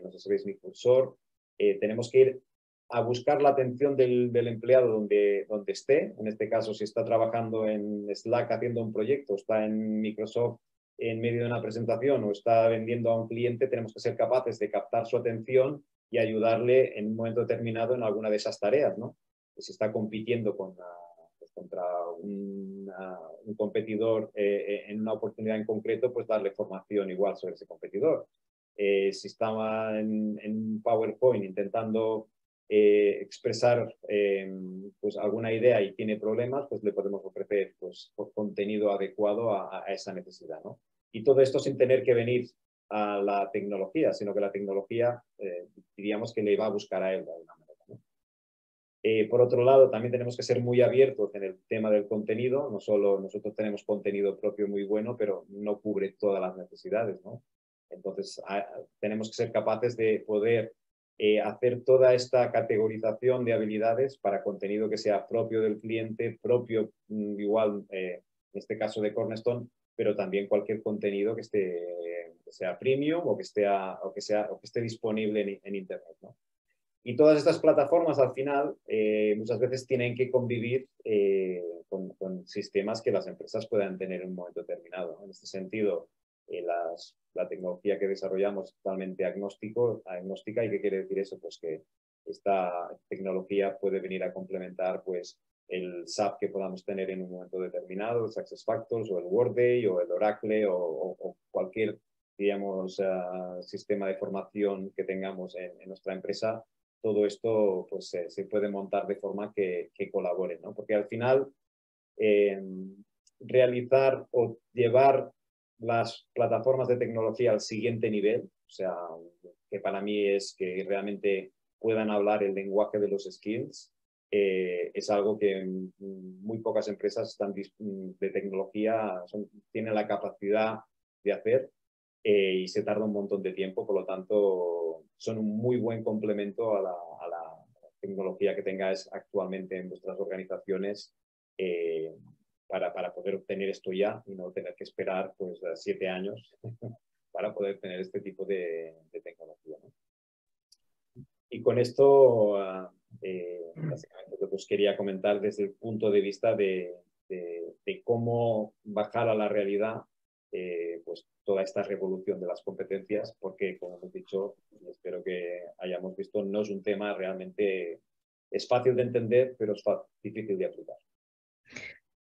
no sé si veis mi cursor, tenemos que ir a buscar la atención del empleado donde esté. En este caso, si está trabajando en Slack haciendo un proyecto, está en Microsoft en medio de una presentación o está vendiendo a un cliente, tenemos que ser capaces de captar su atención y ayudarle en un momento determinado en alguna de esas tareas, ¿no? Si está compitiendo contra un competidor en una oportunidad en concreto, pues darle formación igual sobre ese competidor. Si estaba en PowerPoint intentando expresar pues alguna idea y tiene problemas, pues le podemos ofrecer pues, contenido adecuado a esa necesidad, ¿no? Y todo esto sin tener que venir a la tecnología, sino que la tecnología diríamos que le va a buscar a él de alguna manera, ¿no? Por otro lado, también tenemos que ser muy abiertos en el tema del contenido. No solo nosotros tenemos contenido propio muy bueno, pero no cubre todas las necesidades, ¿no? Entonces, tenemos que ser capaces de poder hacer toda esta categorización de habilidades para contenido que sea propio del cliente, propio igual, en este caso de Cornerstone, pero también cualquier contenido que sea premium o que esté disponible en Internet, ¿no? Y todas estas plataformas al final muchas veces tienen que convivir con sistemas que las empresas puedan tener en un momento determinado, ¿no? En este sentido, la tecnología que desarrollamos es totalmente agnóstica. ¿Y qué quiere decir eso? Pues que esta tecnología puede venir a complementar pues, el SAP que podamos tener en un momento determinado, el SuccessFactors o el Workday o el Oracle o cualquier, digamos, sistema de formación que tengamos en nuestra empresa. Todo esto pues, se puede montar de forma que colabore, ¿no? Porque al final realizar o llevar las plataformas de tecnología al siguiente nivel, o sea, que para mí es que realmente puedan hablar el lenguaje de los skills, es algo que muy pocas empresas de tecnología tienen la capacidad de hacer y se tarda un montón de tiempo, por lo tanto son un muy buen complemento a la tecnología que tengáis actualmente en vuestras organizaciones para poder obtener esto ya y no tener que esperar pues 7 años para poder tener este tipo de tecnología, ¿no? Y con esto básicamente lo que os quería comentar desde el punto de vista de cómo bajar a la realidad pues toda esta revolución de las competencias, porque como hemos dicho y espero que hayamos visto, no es un tema realmente, es fácil de entender, pero es difícil de aplicar.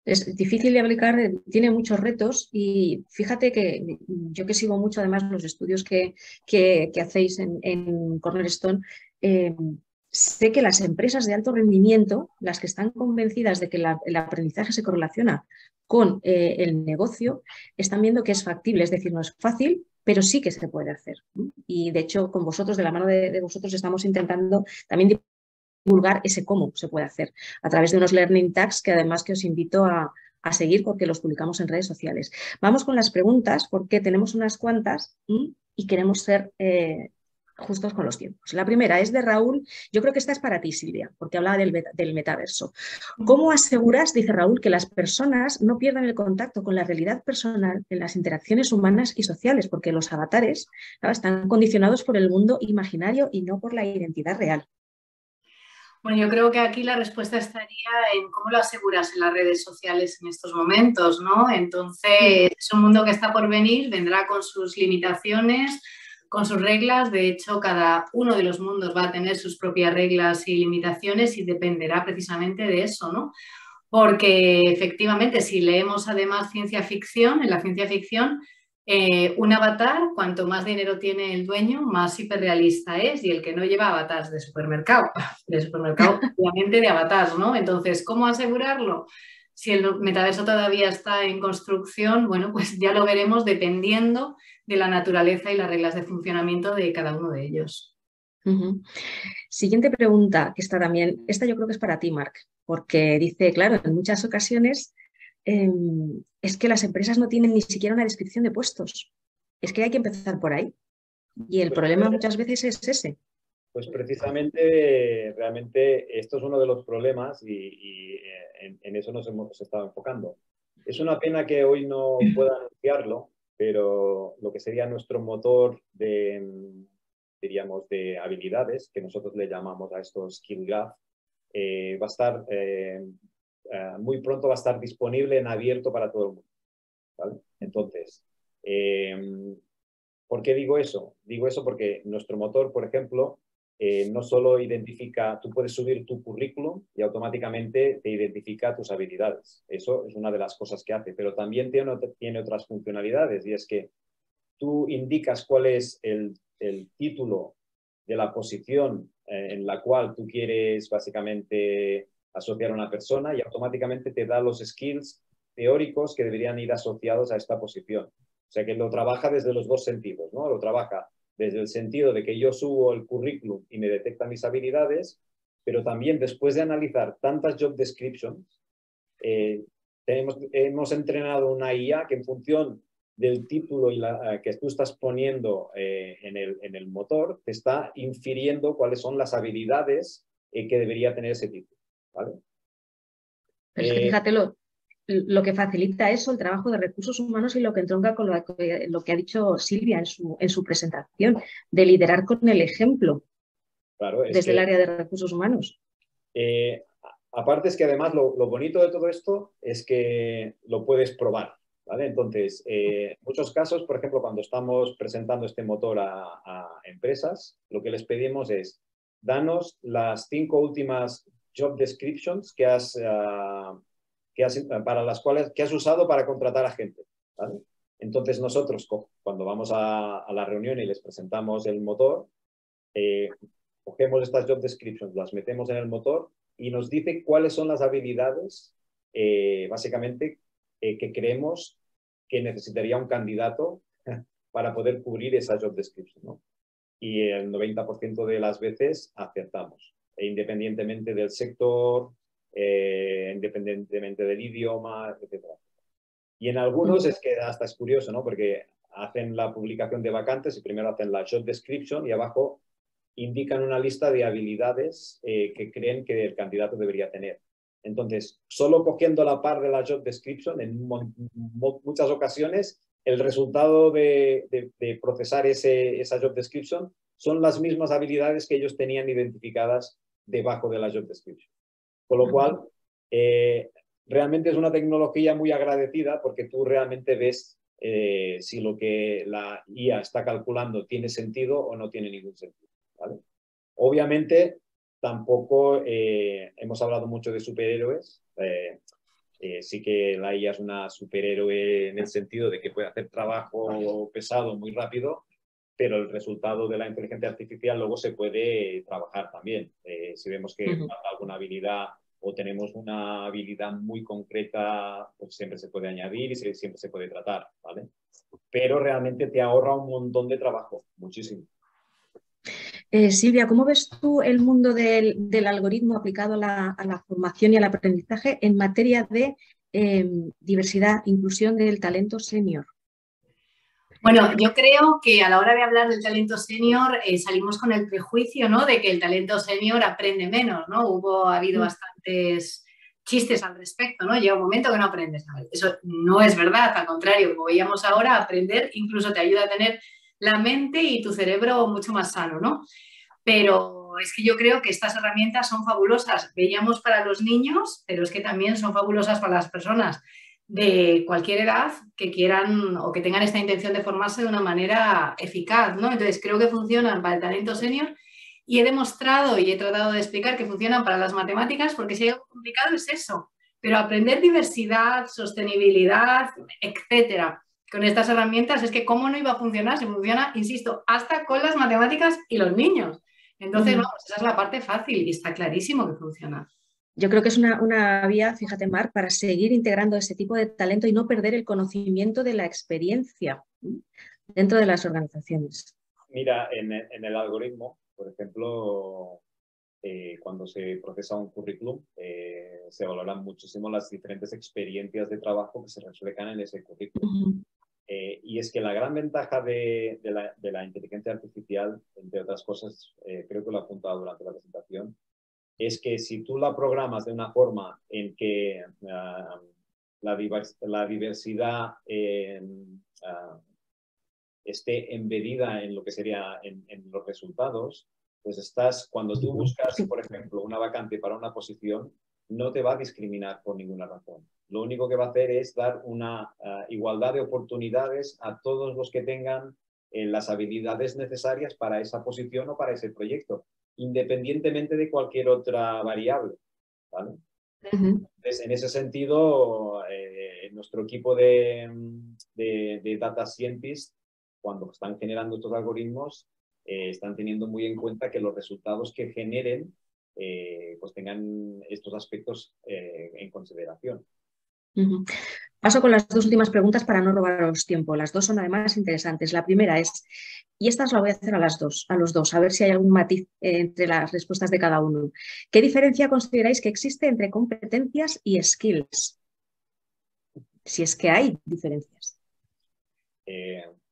Es difícil de aplicar, tiene muchos retos y fíjate que yo que sigo mucho además los estudios que hacéis en Cornerstone, sé que las empresas de alto rendimiento, las que están convencidas de que el aprendizaje se correlaciona con el negocio, están viendo que es factible, es decir, no es fácil, pero sí que se puede hacer. Y de hecho, con vosotros, de la mano de vosotros, estamos intentando también divulgar ese cómo se puede hacer a través de unos learning tags que además que os invito a seguir porque los publicamos en redes sociales. Vamos con las preguntas porque tenemos unas cuantas y queremos ser justos con los tiempos. La primera es de Raúl, yo creo que esta es para ti, Silvia, porque hablaba del metaverso. ¿Cómo aseguras, dice Raúl, que las personas no pierdan el contacto con la realidad personal en las interacciones humanas y sociales? Porque los avatares, ¿no?, están condicionados por el mundo imaginario y no por la identidad real. Bueno, yo creo que aquí la respuesta estaría en cómo lo aseguras en las redes sociales en estos momentos, ¿no? Entonces, es un mundo que está por venir, vendrá con sus limitaciones, con sus reglas. De hecho, cada uno de los mundos va a tener sus propias reglas y limitaciones y dependerá precisamente de eso, ¿no? Porque efectivamente, si leemos además ciencia ficción, en la ciencia ficción, un avatar, cuanto más dinero tiene el dueño, más hiperrealista es, y el que no lleva avatars de supermercado obviamente de avatars, ¿no? Entonces, ¿cómo asegurarlo? Si el metaverso todavía está en construcción, bueno, pues ya lo veremos dependiendo de la naturaleza y las reglas de funcionamiento de cada uno de ellos. Siguiente pregunta, que está también, esta yo creo que es para ti, Marc, porque dice, claro, en muchas ocasiones es que las empresas no tienen ni siquiera una descripción de puestos. Es que hay que empezar por ahí. Y el problema muchas veces es ese. Pues precisamente, realmente, esto es uno de los problemas y en eso nos hemos estado enfocando. Es una pena que hoy no pueda anunciarlo, pero lo que sería nuestro motor de, diríamos, de habilidades, que nosotros le llamamos a estos Skill Graph, va a estar, muy pronto va a estar disponible en abierto para todo el mundo, ¿vale? Entonces, ¿por qué digo eso? Digo eso porque nuestro motor, por ejemplo, no solo identifica, tú puedes subir tu currículum y automáticamente te identifica tus habilidades. Eso es una de las cosas que hace, pero también tiene otras funcionalidades, y es que tú indicas cuál es el título de la posición en la cual tú quieres básicamente asociar a una persona, y automáticamente te da los skills teóricos que deberían ir asociados a esta posición. O sea que lo trabaja desde los dos sentidos, ¿no? Lo trabaja desde el sentido de que yo subo el currículum y me detecta mis habilidades, pero también después de analizar tantas job descriptions, hemos entrenado una IA que en función del título que tú estás poniendo en el motor, te está infiriendo cuáles son las habilidades que debería tener ese título, ¿vale? Pero es que fíjate lo que facilita eso, el trabajo de recursos humanos, y lo que entronca con lo que ha dicho Silvia en su presentación, de liderar con el ejemplo, claro, desde el área de recursos humanos. Aparte es que además lo bonito de todo esto es que lo puedes probar, ¿vale? Entonces, en muchos casos, por ejemplo, cuando estamos presentando este motor a empresas, lo que les pedimos es, danos las 5 últimas job descriptions para las cuales que has usado para contratar a gente, ¿vale? Entonces nosotros, cuando vamos a la reunión y les presentamos el motor, cogemos estas job descriptions, las metemos en el motor y nos dice cuáles son las habilidades, básicamente, que creemos que necesitaría un candidato para poder cubrir esa job description, ¿no? Y el 90% de las veces acertamos, independientemente del sector, independientemente del idioma, etc. Y en algunos es que hasta es curioso, ¿no? Porque hacen la publicación de vacantes y primero hacen la job description y abajo indican una lista de habilidades que creen que el candidato debería tener. Entonces, solo cogiendo la par de la job description, en muchas ocasiones, el resultado de procesar esa job description son las mismas habilidades que ellos tenían identificadas debajo de la job description. Con lo cual, realmente es una tecnología muy agradecida porque tú realmente ves si lo que la IA está calculando tiene sentido o no tiene ningún sentido, ¿vale? Obviamente, tampoco hemos hablado mucho de superhéroes. Sí que la IA es una superhéroe en el sentido de que puede hacer trabajo pesado muy rápido, pero el resultado de la inteligencia artificial luego se puede trabajar también. Si vemos que falta alguna habilidad o tenemos una habilidad muy concreta, pues siempre se puede añadir y siempre se puede tratar, ¿vale? Pero realmente te ahorra un montón de trabajo, muchísimo. Silvia, ¿cómo ves tú el mundo del algoritmo aplicado a la formación y al aprendizaje en materia de diversidad, inclusión del talento senior? Bueno, yo creo que a la hora de hablar del talento senior salimos con el prejuicio, ¿no?, de que el talento senior aprende menos, ¿no? Ha habido bastantes chistes al respecto, ¿no? Llega un momento que no aprendes nada. Eso no es verdad, al contrario, como veíamos ahora, aprender incluso te ayuda a tener la mente y tu cerebro mucho más sano, ¿no? Pero es que yo creo que estas herramientas son fabulosas. Veíamos para los niños, pero es que también son fabulosas para las personas de cualquier edad que quieran o que tengan esta intención de formarse de una manera eficaz, ¿no? Entonces creo que funcionan para el talento senior y he demostrado y he tratado de explicar que funcionan para las matemáticas, porque si hay algo complicado es eso, pero aprender diversidad, sostenibilidad, etcétera, con estas herramientas es que cómo no iba a funcionar, si funciona, insisto, hasta con las matemáticas y los niños. Entonces, vamos, esa es la parte fácil y está clarísimo que funciona. Yo creo que es una vía, fíjate, Mar, para seguir integrando ese tipo de talento y no perder el conocimiento de la experiencia dentro de las organizaciones. Mira, en el algoritmo, por ejemplo, cuando se procesa un currículum, se valoran muchísimo las diferentes experiencias de trabajo que se reflejan en ese currículum. Y es que la gran ventaja de la inteligencia artificial, entre otras cosas, creo que lo he apuntado durante la presentación, es que si tú la programas de una forma en que la diversidad esté embedida en lo que sería en los resultados, pues cuando tú buscas, por ejemplo, una vacante para una posición, no te va a discriminar por ninguna razón. Lo único que va a hacer es dar una igualdad de oportunidades a todos los que tengan las habilidades necesarias para esa posición o para ese proyecto, independientemente de cualquier otra variable, ¿vale? Entonces, en ese sentido, nuestro equipo de data scientists, cuando están generando estos algoritmos, están teniendo muy en cuenta que los resultados que generen pues tengan estos aspectos en consideración. Paso con las dos últimas preguntas para no robaros tiempo. Las dos son además interesantes. La primera es, y esta os la voy a hacer a los dos, a ver si hay algún matiz entre las respuestas de cada uno. ¿Qué diferencia consideráis que existe entre competencias y skills? Si es que hay diferencias.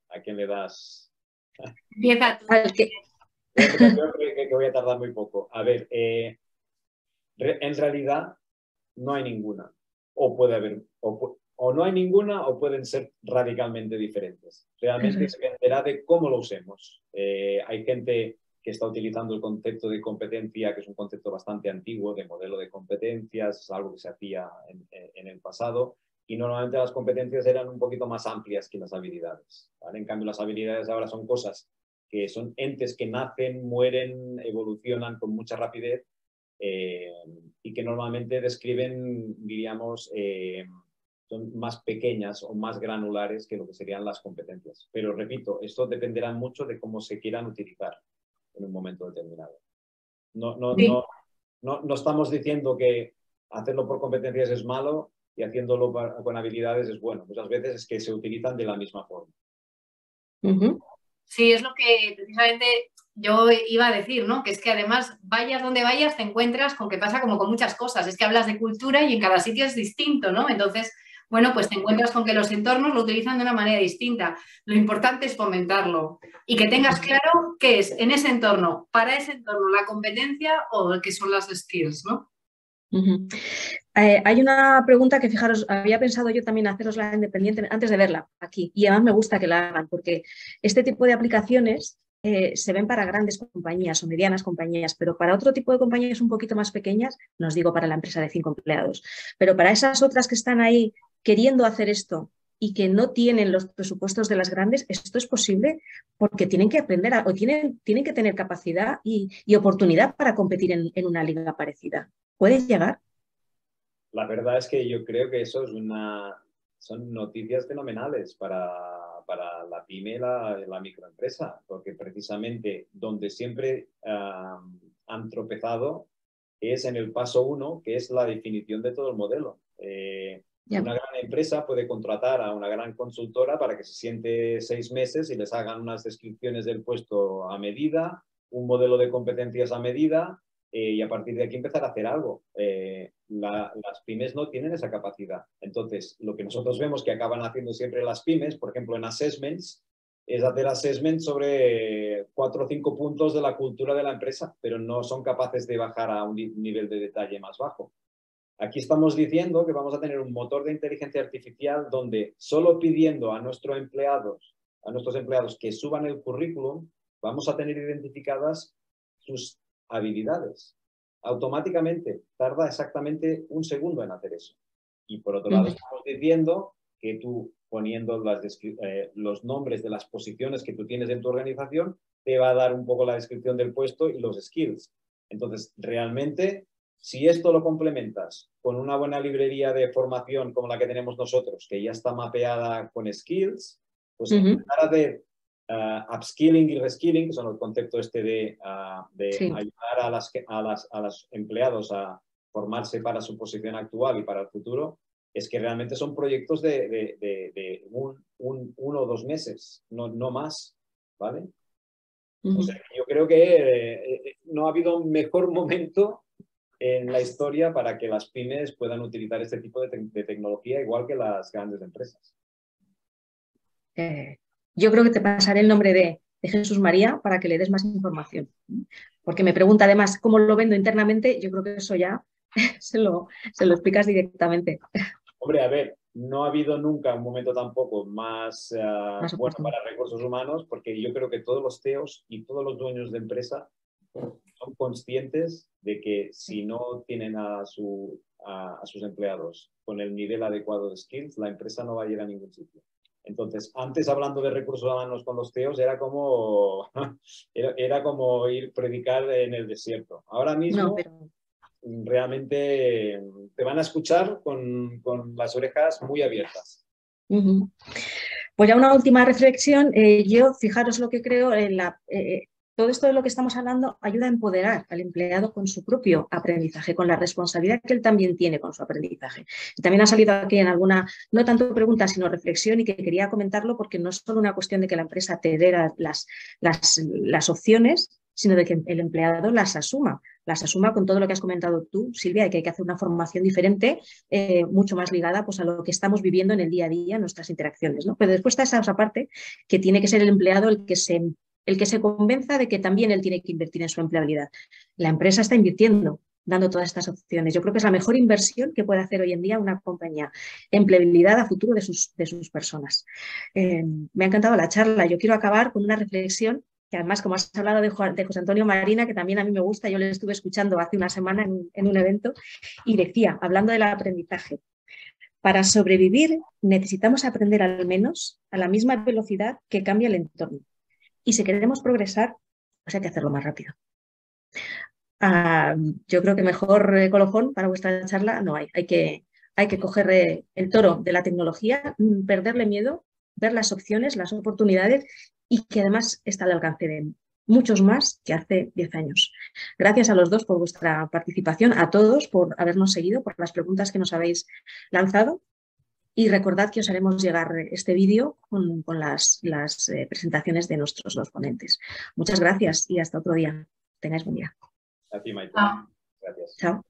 ¿A quién le das? Empieza tú. Creo que voy a tardar muy poco. A ver, en realidad no hay ninguna. O puede haber, o no hay ninguna o pueden ser radicalmente diferentes. Realmente dependerá de cómo lo usemos. Hay gente que está utilizando el concepto de competencia, que es un concepto bastante antiguo, de modelo de competencias, es algo que se hacía en el pasado, y normalmente las competencias eran un poquito más amplias que las habilidades, ¿vale? En cambio, las habilidades ahora son cosas que son entes que nacen, mueren, evolucionan con mucha rapidez, y que normalmente describen, diríamos, son más pequeñas o más granulares que lo que serían las competencias. Pero repito, esto dependerá mucho de cómo se quieran utilizar en un momento determinado. No estamos diciendo que hacerlo por competencias es malo y haciéndolo con habilidades es bueno. Muchas veces es que se utilizan de la misma forma. Sí, es lo que precisamente yo iba a decir, ¿no? Que es que además, vayas donde vayas, te encuentras con que pasa como con muchas cosas. Es que hablas de cultura y en cada sitio es distinto, ¿no? Entonces, bueno, pues te encuentras con que los entornos lo utilizan de una manera distinta. Lo importante es fomentarlo y que tengas claro qué es en ese entorno, para ese entorno, la competencia o qué son las skills, ¿no? Hay una pregunta que, fijaros, había pensado yo también hacerosla independiente antes de verla aquí, y además me gusta que la hagan, porque este tipo de aplicaciones se ven para grandes compañías o medianas compañías, pero para otro tipo de compañías un poquito más pequeñas, no os digo para la empresa de 5 empleados, pero para esas otras que están ahí queriendo hacer esto y que no tienen los presupuestos de las grandes, esto es posible porque tienen que aprender o tienen que tener capacidad y oportunidad para competir en una liga parecida. ¿Puedes llegar? La verdad es que yo creo que eso son noticias fenomenales para la pyme y la microempresa, porque precisamente donde siempre han tropezado es en el paso 1, que es la definición de todo el modelo. Una gran empresa puede contratar a una gran consultora para que se siente 6 meses y les hagan unas descripciones del puesto a medida, un modelo de competencias a medida, y a partir de aquí empezar a hacer algo. Las pymes no tienen esa capacidad. Entonces, lo que nosotros vemos que acaban haciendo siempre las pymes, por ejemplo, en assessments, es hacer assessments sobre 4 o 5 puntos de la cultura de la empresa, pero no son capaces de bajar a un nivel de detalle más bajo. Aquí estamos diciendo que vamos a tener un motor de inteligencia artificial donde solo pidiendo a nuestros empleados que suban el currículum, vamos a tener identificadas sus habilidades. Automáticamente, tarda exactamente 1 segundo en hacer eso. Y por otro lado, estamos diciendo que tú poniendo los nombres de las posiciones que tú tienes en tu organización, te va a dar un poco la descripción del puesto y los skills. Entonces, realmente, si esto lo complementas con una buena librería de formación como la que tenemos nosotros, que ya está mapeada con skills, pues empezar a hacer upskilling y reskilling, que son el concepto este de ayudar a los empleados a formarse para su posición actual y para el futuro, es que realmente son proyectos de 1 o 2 meses, no más, ¿vale? O sea, yo creo que no ha habido un mejor momento en la historia para que las pymes puedan utilizar este tipo de tecnología igual que las grandes empresas. Yo creo que te pasaré el nombre de Jesús María para que le des más información. Porque me pregunta además cómo lo vendo internamente, yo creo que eso ya se lo explicas directamente. Hombre, a ver, no ha habido nunca un momento tampoco más bueno para recursos humanos, porque yo creo que todos los CEOs y todos los dueños de empresa son conscientes de que si no tienen a sus empleados con el nivel adecuado de skills, la empresa no va a llegar a ningún sitio. Entonces, antes hablando de recursos humanos con los CEOs era como ir predicar en el desierto. Ahora mismo realmente te van a escuchar con las orejas muy abiertas. Pues ya una última reflexión. Yo, fijaros lo que creo, todo esto de lo que estamos hablando ayuda a empoderar al empleado con su propio aprendizaje, con la responsabilidad que él también tiene con su aprendizaje. Y también ha salido aquí en alguna, no tanto pregunta, sino reflexión, y que quería comentarlo porque no es solo una cuestión de que la empresa te dé las opciones, sino de que el empleado las asuma con todo lo que has comentado tú, Silvia, y que hay que hacer una formación diferente, mucho más ligada pues, a lo que estamos viviendo en el día a día, en nuestras interacciones, ¿no? Pero después está esa otra parte, que tiene que ser el empleado el que se convenza de que también él tiene que invertir en su empleabilidad. La empresa está invirtiendo, dando todas estas opciones. Yo creo que es la mejor inversión que puede hacer hoy en día una compañía, empleabilidad a futuro de sus personas. Me ha encantado la charla. Yo quiero acabar con una reflexión que además, como has hablado de José Antonio Marina, que también a mí me gusta, yo le estuve escuchando hace una semana en un evento, y decía, hablando del aprendizaje, para sobrevivir necesitamos aprender al menos a la misma velocidad que cambia el entorno. Y si queremos progresar, pues hay que hacerlo más rápido. Yo creo que mejor colofón para vuestra charla no hay. Hay que coger el toro de la tecnología, perderle miedo, ver las opciones, las oportunidades, y que además está al alcance de muchos más que hace 10 años. Gracias a los dos por vuestra participación, a todos por habernos seguido, por las preguntas que nos habéis lanzado. Y recordad que os haremos llegar este vídeo con las presentaciones de nuestros 2 ponentes. Muchas gracias y hasta otro día. Tengáis buen día. A ti, Maite. Gracias. Chao.